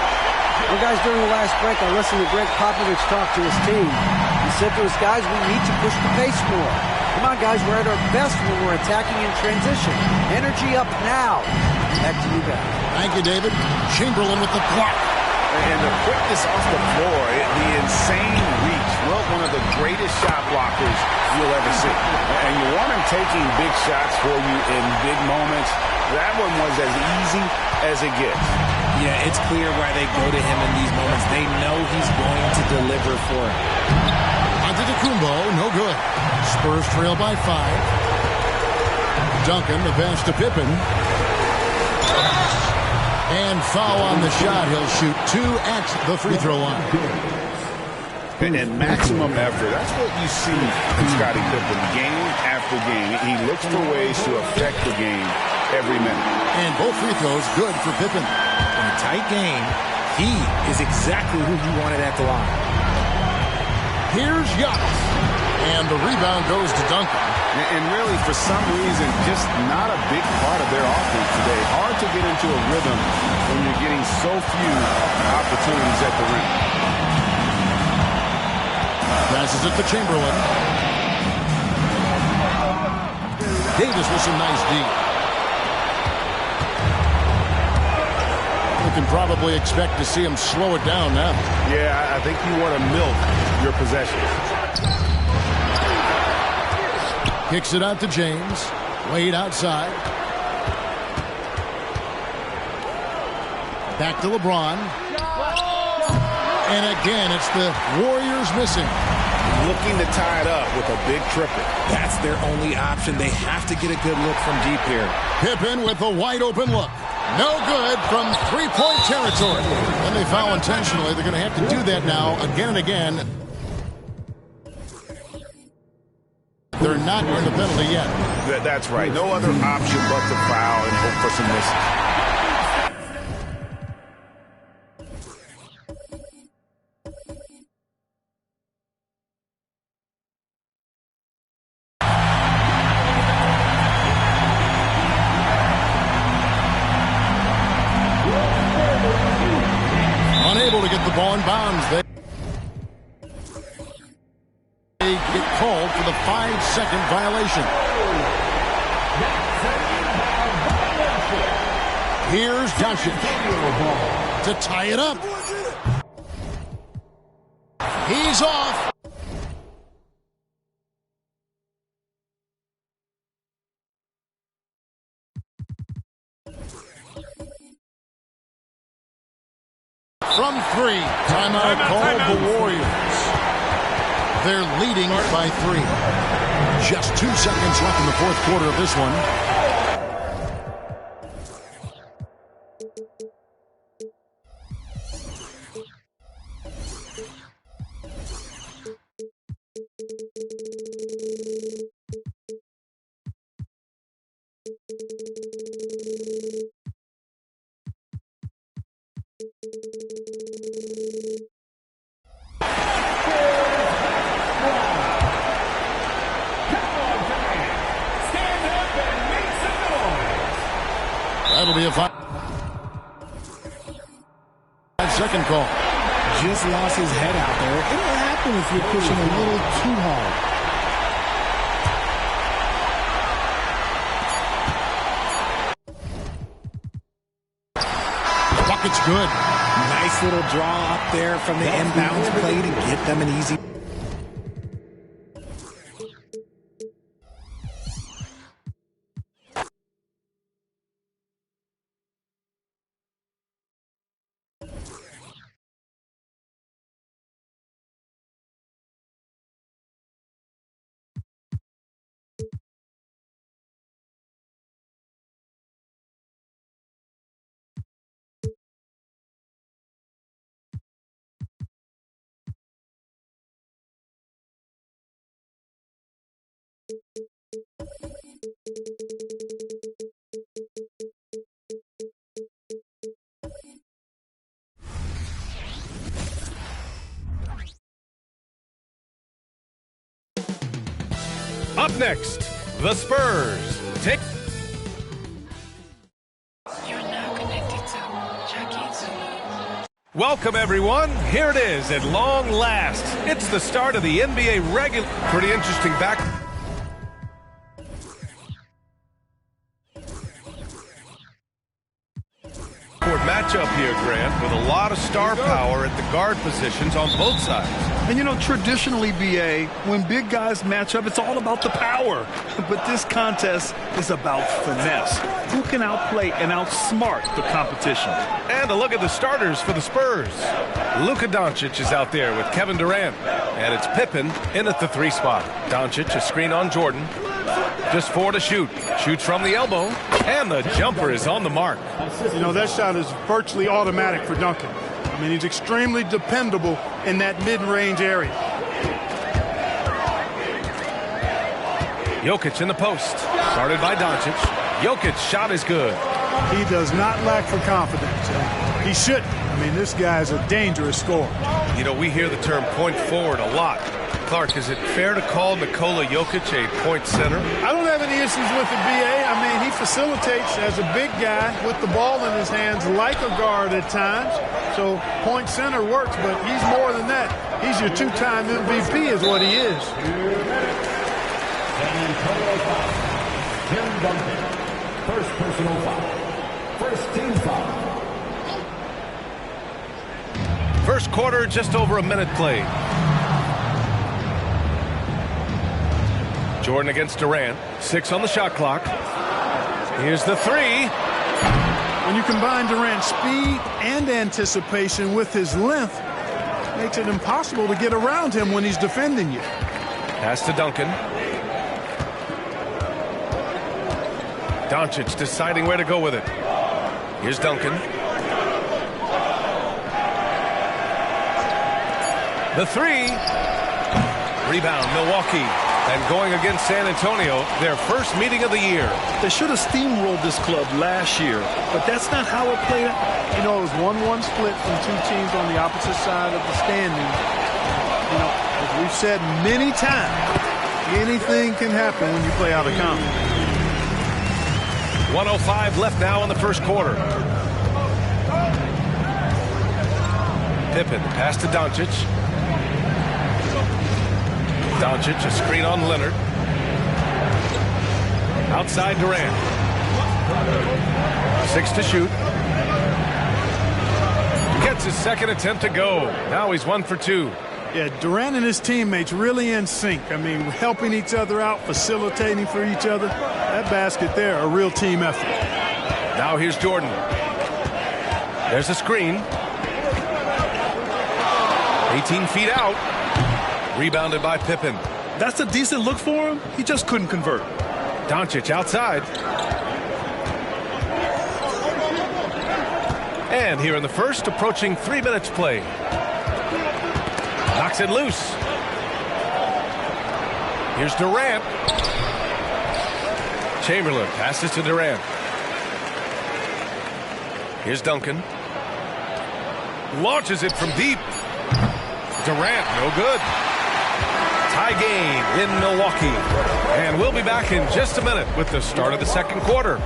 Well, guys, during the last break, I listened to Greg Popovich talk to his team. He said to his guys, we need to push the pace more. Come on, guys, we're at our best when we're attacking in transition. Energy up now. Back to you guys.
Thank you, David. Chamberlain with the block.
And the quickness off the floor, the insane reach. Well, one of the greatest shot blockers you'll ever see. And you want him taking big shots for you in big moments. That one was as easy as it gets.
Yeah, it's clear why they go to him in these moments. They know he's going to deliver for it.
Antetokounmpo, no good. Spurs trail by 5. Duncan, the pass to Pippen. And foul on the shot. He'll shoot 2 at the free throw line.
And maximum effort. That's what you see in Scottie Pippen game after game. He looks for ways to affect the game every minute.
And both free throws good for Pippen.
In a tight game, he is exactly who you wanted at the line.
Here's Giannis. And the rebound goes to Duncan.
And really, for some reason, just not a big part of their offense today. Hard to get into a rhythm when you're getting so few opportunities at the rim.
Passes it to Chamberlain. Davis with some nice D. You can probably expect to see him slow it down now.
Yeah, I think you want to milk your possessions.
Kicks it out to James. Wade outside. Back to LeBron. And again, it's the Warriors missing.
Looking to tie it up with a big triple.
That's their only option. They have to get a good look from deep here.
Pippen with a wide open look. No good from three-point territory. And they foul intentionally. They're going to have to do that now again and again. They're not in the penalty yet.
That's right. No other option but to foul and hope for some misses.
unable to get the ball in bounds. They get called for the 5-second violation. Here's Doncic to tie it up. He's off. From 3, timeout called the Warriors. They're leading by 3. Just 2 seconds left in the fourth quarter of this one. That'll be a 5-second call.
Just lost his head out there. It'll happen if you're pushing a little too hard.
Bucket's good.
Nice little draw up there from the inbounds play to get them an easy.
Up next, the Spurs take.
You're now connected to Jackie Zulu.
Welcome, everyone. Here it is at long last. It's the start of the NBA regular. Pretty interesting back. Matchup here, Grant, with a lot of star power at the guard positions on both sides.
And, you know, traditionally, BA, when big guys match up, it's all about the power. But this contest is about finesse. Who can outplay and outsmart the competition?
And a look at the starters for the Spurs. Luka Doncic is out there with Kevin Durant. And it's Pippen in at the 3 spot. Doncic, a screen on Jordan. Just 4 to shoot. Shoots from the elbow. And the jumper is on the mark.
You know, that shot is virtually automatic for Duncan. I mean, he's extremely dependable in that mid-range area.
Jokic in the post. Started by Doncic. Jokic's shot is good.
He does not lack for confidence. He shouldn't. I mean, this guy's a dangerous scorer.
You know, we hear the term point forward a lot. Clark, is it fair to call Nikola Jokic a point center?
I don't have any issues with the BA. I mean, he facilitates as a big guy with the ball in his hands like a guard at times. So point center works, but he's more than that. He's your 2-time MVP is what he is.
Tim Duncan, first personal foul. First team foul.
First quarter, just over a minute played. Jordan against Durant. 6 on the shot clock. Here's the 3.
When you combine Durant's speed and anticipation with his length, it makes it impossible to get around him when he's defending you.
Pass to Duncan. Doncic deciding where to go with it. Here's Duncan. The 3. Rebound, Milwaukee. And going against San Antonio, their first meeting of the year.
They should have steamrolled this club last year, but that's not how it played out.
You know, it was 1-1 split from 2 teams on the opposite side of the standings. You know, as we've said many times, anything can happen when you play out of conference.
1:05 left now in the first quarter. Pippen, pass to Doncic. Doncic, a screen on Leonard. Outside Durant. 6 to shoot. Gets his second attempt to go. Now he's 1 for 2.
Yeah, Durant and his teammates really in sync. I mean, helping each other out, facilitating for each other. That basket there, a real team effort.
Now here's Jordan. There's a screen. 18 feet out. Rebounded by Pippen.
That's a decent look for him. He just couldn't convert.
Doncic outside. And here in the first, approaching 3 minutes play. Knocks it loose. Here's Durant. Chamberlain passes to Durant. Here's Duncan. Launches it from deep. Durant, no good. Tie game in Milwaukee. And we'll be back in just a minute with the start of the second quarter.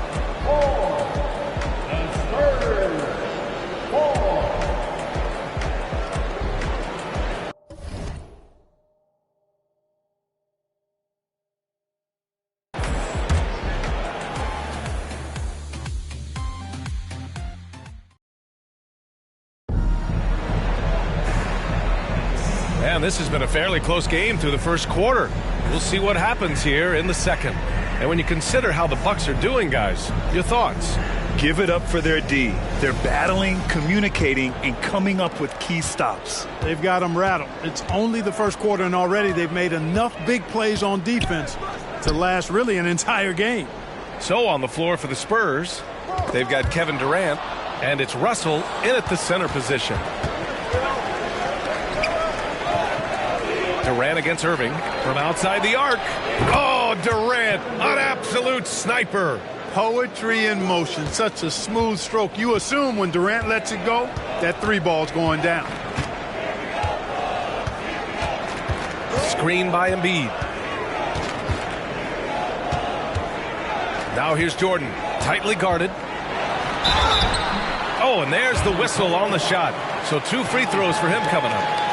And this has been a fairly close game through the first quarter. We'll see what happens here in the second. And when you consider how the Bucks are doing, guys, your thoughts?
Give it up for their D. They're battling, communicating, and coming up with key stops.
They've got them rattled. It's only the first quarter, and already they've made enough big plays on defense to last really an entire game.
So on the floor for the Spurs, they've got Kevin Durant, and it's Russell in at the center position. Durant against Irving from outside the arc. Oh, Durant, an absolute sniper.
Poetry in motion, such a smooth stroke. You assume when Durant lets it go, that 3 ball's going down.
Screen by Embiid. Now here's Jordan, tightly guarded. Oh, and there's the whistle on the shot. So 2 free throws for him coming up.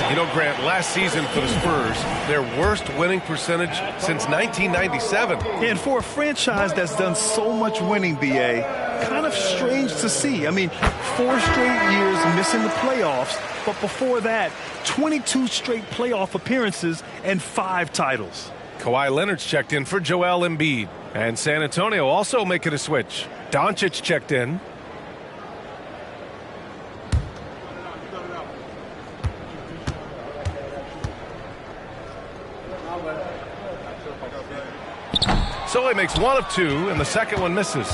You know, Grant, last season for the Spurs, their worst winning percentage since 1997.
And for a franchise that's done so much winning, B.A., kind of strange to see. I mean, 4 straight years missing the playoffs, but before that, 22 straight playoff appearances and 5 titles.
Kawhi Leonard's checked in for Joel Embiid. And San Antonio also making a switch. Doncic checked in. So he makes 1 of 2, and the second one misses.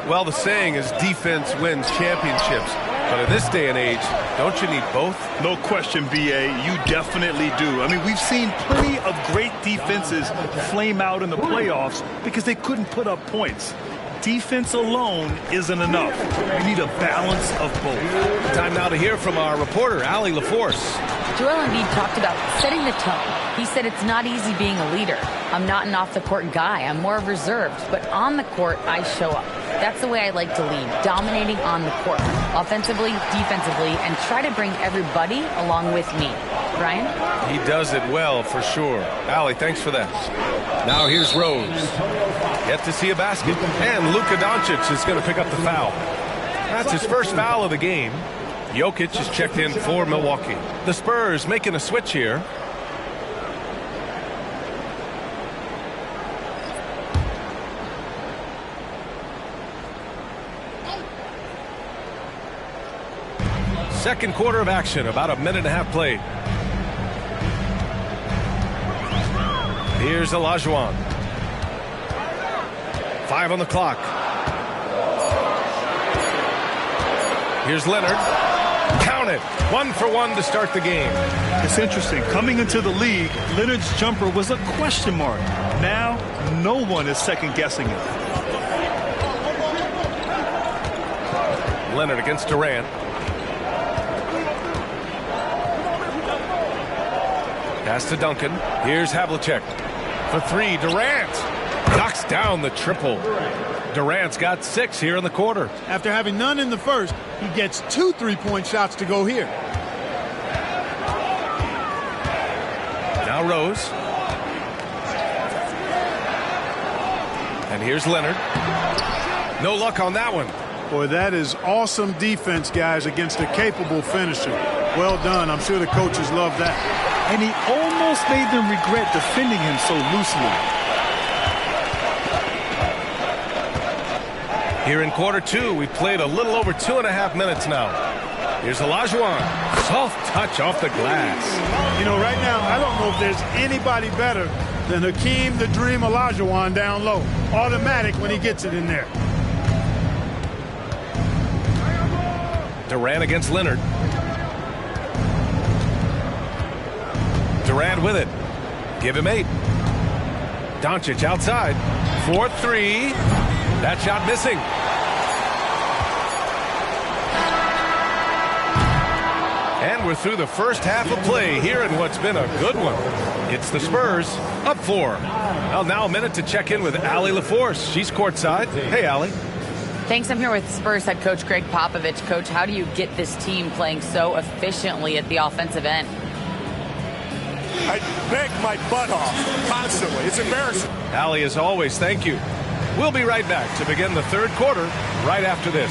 Well, the saying is defense wins championships. But in this day and age, don't you need both?
No question, B.A., you definitely do. I mean, we've seen plenty of great defenses flame out in the playoffs because they couldn't put up points. Defense alone isn't enough. You need a balance of both.
Time now to hear from our reporter, Allie LaForce.
Joel Embiid talked about setting the tone. He said it's not easy being a leader. I'm not an off-the-court guy. I'm more reserved. But on the court, I show up. That's the way I like to lead, dominating on the court, offensively, defensively, and try to bring everybody along with me. Brian?
He does it well, for sure. Allie, thanks for that. Now here's Rose. Yet to see a basket. And Luka Doncic is going to pick up the foul. That's his first foul of the game. Jokic is checked in for Milwaukee. The Spurs making a switch here. Second quarter of action, about a minute and a half played. Here's Olajuwon. 5 on the clock. Here's Leonard. Count it. 1 for 1 to start the game.
It's interesting. Coming into the league, Leonard's jumper was a question mark. Now, no one is second-guessing it.
Leonard against Durant. Pass to Duncan. Here's Havlicek. For 3, Durant knocks down the triple. Durant's got 6 here in the quarter.
After having none in the first, he gets 2 3-point shots to go here.
Now Rose. And here's Leonard. No luck on that one.
Boy, that is awesome defense, guys, against a capable finisher. Well done. I'm sure the coaches love that.
And he almost made them regret defending him so loosely.
Here in quarter 2, we played a little over 2.5 minutes now. Here's Olajuwon. Soft touch off the glass.
You know, right now, I don't know if there's anybody better than Hakeem the Dream Olajuwon down low. Automatic when he gets it in there.
Durant against Leonard. Durant with it. Give him 8. Doncic outside. 4-3. That shot missing. And we're through the first half of play here in what's been a good one. It's the Spurs up 4. Well, now a minute to check in with Allie LaForce. She's courtside. Hey, Allie.
Thanks. I'm here with Spurs head coach Greg Popovich. Coach, how do you get this team playing so efficiently at the offensive end?
I beg my butt off constantly. It's embarrassing.
Allie, as always, thank you. We'll be right back to begin the third quarter right after this.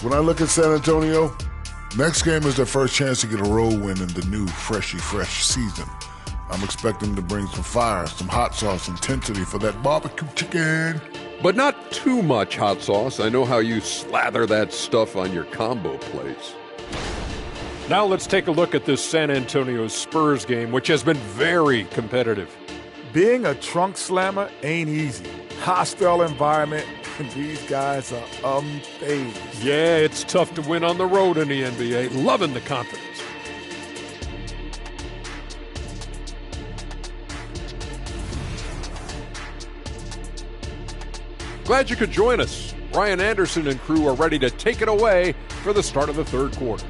When I look at San Antonio, next game is their first chance to get a road win in the new fresh season. I'm expecting to bring some fire, some hot sauce intensity for that barbecue chicken.
But not too much hot sauce. I know how you slather that stuff on your combo plates. Now let's take a look at this San Antonio Spurs game, which has been very competitive.
Being a trunk slammer ain't easy. Hostile environment. These guys are unfazed.
Yeah, it's tough to win on the road in the NBA. Loving the confidence. Glad you could join us. Ryan Anderson and crew are ready to take it away for the start of the third quarter.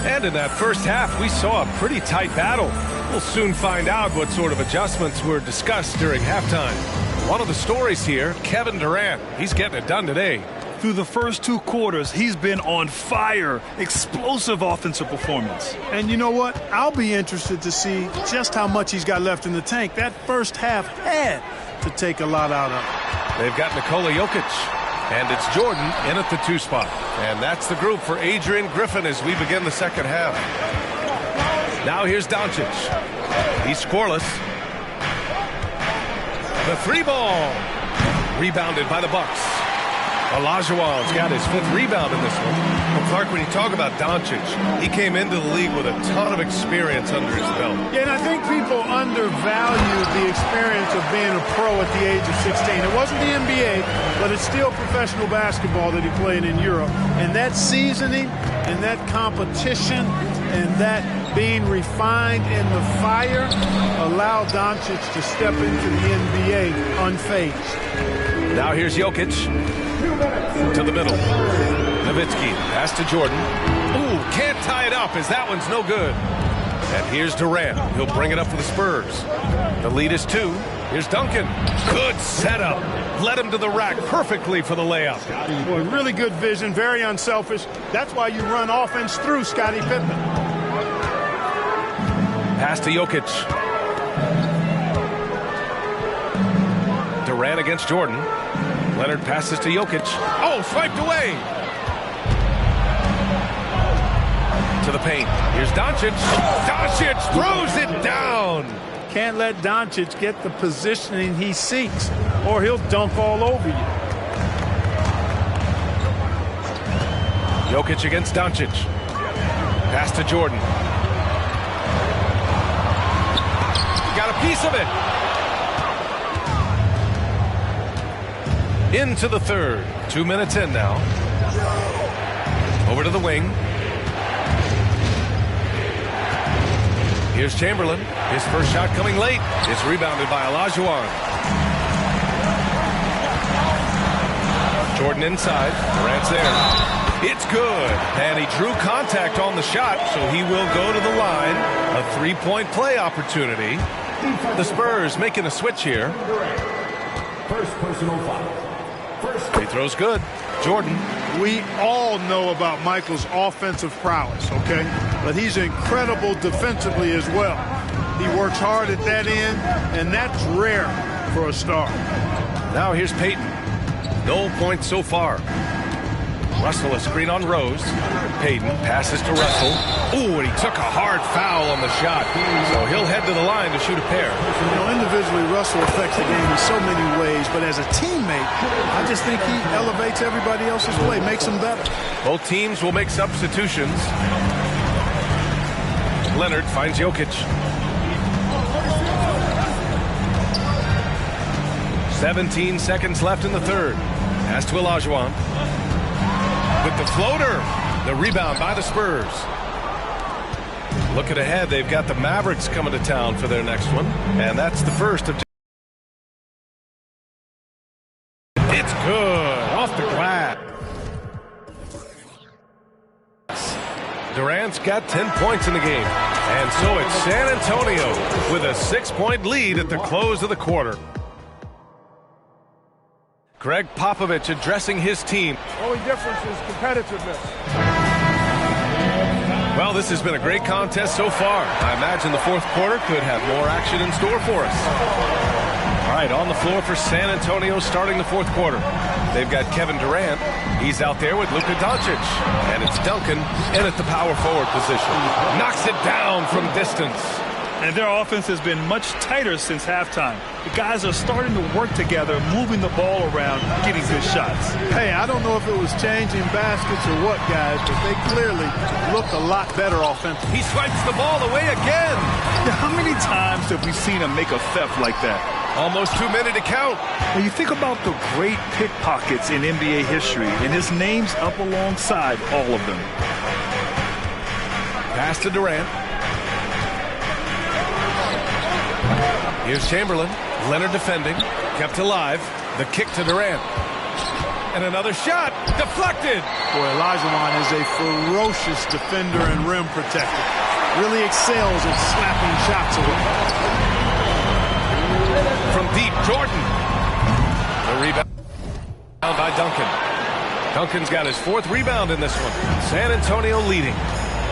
And in that first half, we saw a pretty tight battle. We'll soon find out what sort of adjustments were discussed during halftime. One of the stories here, Kevin Durant. He's getting it done today.
Through the first 2 quarters, he's been on fire. Explosive offensive performance.
And you know what? I'll be interested to see just how much he's got left in the tank. That first half had to take a lot out of him.
They've got Nikola Jokic. And it's Jordan in at the 2 spot. And that's the group for Adrian Griffin as we begin the second half. Now here's Doncic. He's scoreless. The 3 ball. Rebounded by the Bucks. Olajuwon's got his 5th rebound in this one. Well, Clark, when you talk about Doncic, he came into the league with a ton of experience under his belt.
Yeah, and I think people undervalue the experience of being a pro at the age of 16. It wasn't the NBA, but it's still professional basketball that he played in Europe. And that seasoning and that competition and that being refined in the fire allowed Doncic to step into the NBA unfazed.
Now here's Jokic. To the middle. Nowitzki, pass to Jordan. Ooh, can't tie it up as that one's no good. And here's Durant. He'll bring it up for the Spurs. The lead is 2. Here's Duncan. Good setup. Led him to the rack perfectly for the layup.
Boy, really good vision, very unselfish. That's why you run offense through Scottie Pippen.
Pass to Jokic. Durant against Jordan. Leonard passes to Jokic. Oh, swiped away. To the paint. Here's Doncic. Doncic throws it down.
Can't let Doncic get the positioning he seeks, or he'll dunk all over you.
Jokic against Doncic. Pass to Jordan. Got a piece of it. Into the third. 2 minutes in now. Over to the wing. Here's Chamberlain. His first shot coming late. It's rebounded by Olajuwon. Jordan inside. Durant's there. It's good. And he drew contact on the shot, so he will go to the line. A three-point play opportunity. The Spurs making a switch here.
First personal foul.
Free throw's good. Jordan.
We all know about Michael's offensive prowess, okay? But he's incredible defensively as well. He works hard at that end, and that's rare for a star.
Now here's Payton. No points so far. Russell a screen on Rose. Payton passes to Russell. Ooh, and he took a hard foul on the shot. So he'll head to the line to shoot a pair.
You know, individually, Russell affects the game in so many ways, but as a teammate, I just think he elevates everybody else's play, makes them better.
Both teams will make substitutions. Leonard finds Jokic. 17 seconds left in the third. Pass to Olajuwon. With the floater. The rebound by the Spurs. Looking ahead, they've got the Mavericks coming to town for their next one. And that's the first of... It's good. Off the glass. Durant's got 10 points in the game. And so it's San Antonio with a 6-point lead at the close of the quarter. Greg Popovich addressing his team.
Only difference is competitiveness.
Well, this has been a great contest so far. I imagine the fourth quarter could have more action in store for us. All right, on the floor for San Antonio starting the fourth quarter. They've got Kevin Durant. He's out there with Luka Doncic. And it's Duncan in at the power forward position. Knocks it down from distance.
And their offense has been much tighter since halftime. The guys are starting to work together, moving the ball around, getting good shots.
Hey, I don't know if it was changing baskets or what, guys, but they clearly look a lot better offensively.
He swipes the ball away again.
How many times have we seen him make a theft like that?
Almost too many to count.
When you think about the great pickpockets in NBA history, and his name's up alongside all of them.
Pass to Durant. Here's Chamberlain. Leonard defending. Kept alive. The kick to Durant. And another shot. Deflected.
Boy, Olajuwon is a ferocious defender and rim protector. Really excels at slapping shots away.
From deep, Jordan. The rebound by Duncan. Duncan's got his fourth rebound in this one. San Antonio leading.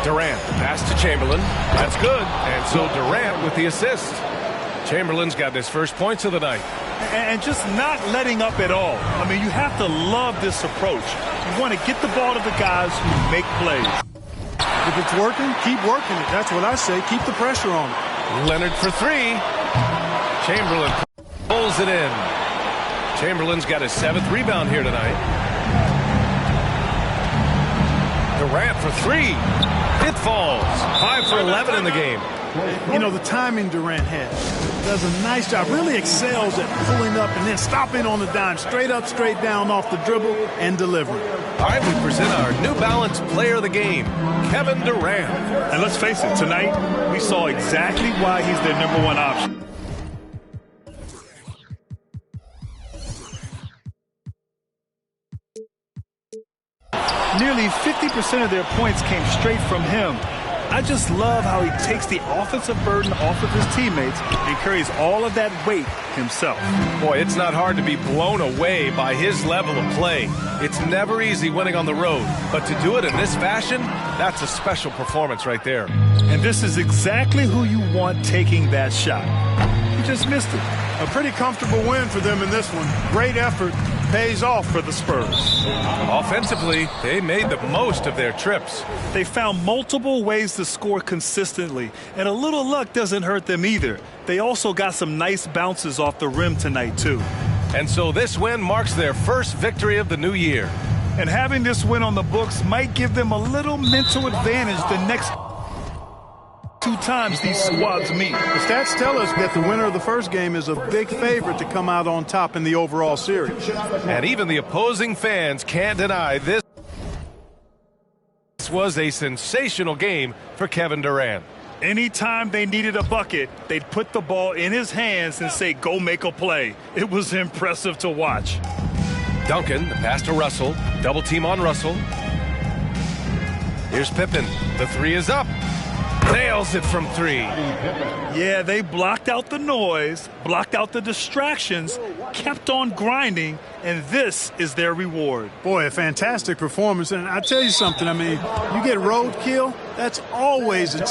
Durant. Pass to Chamberlain. That's good. And so Durant with the assist. Chamberlain's got his first points of the night.
And just not letting up at all. I mean, you have to love this approach. You want to get the ball to the guys who make plays.
If it's working, keep working it. That's what I say. Keep the pressure on it.
Leonard for three. Chamberlain pulls it in. Chamberlain's got his 7th rebound here tonight. Durant for three. It falls. 5 for 11 in the game.
You know, the timing Durant has. Does a nice job. Really excels at pulling up and then stopping on the dime. Straight up, straight down off the dribble and delivering.
All right, we present our New Balance player of the game, Kevin Durant.
And let's face it, tonight we saw exactly why he's their #1 option. Nearly 50% of their points came straight from him. I just love how he takes the offensive burden off of his teammates and carries all of that weight himself.
Boy, it's not hard to be blown away by his level of play. It's never easy winning on the road, but to do it in this fashion, that's a special performance right there.
And this is exactly who you want taking that shot. He just missed it.
A pretty comfortable win for them in this one. Great effort. Pays off for the Spurs.
Offensively, they made the most of their trips.
They found multiple ways to score consistently, and a little luck doesn't hurt them either. They also got some nice bounces off the rim tonight, too.
And so this win marks their first victory of the new year.
And having this win on the books might give them a little mental advantage the next 2 times these squads meet.
The stats tell us that the winner of the first game is a big favorite to come out on top in the overall series.
And even the opposing fans can't deny this was a sensational game for Kevin Durant.
Anytime they needed a bucket, they'd put the ball in his hands and say, go make a play. It was impressive to watch.
Duncan, the pass to Russell. Double team on Russell. Here's Pippen. The 3 is up. Nails it from 3.
Yeah, they blocked out the noise, blocked out the distractions, kept on grinding, and this is their reward.
Boy, a fantastic performance. And I tell you something, I mean, you get roadkill, that's always a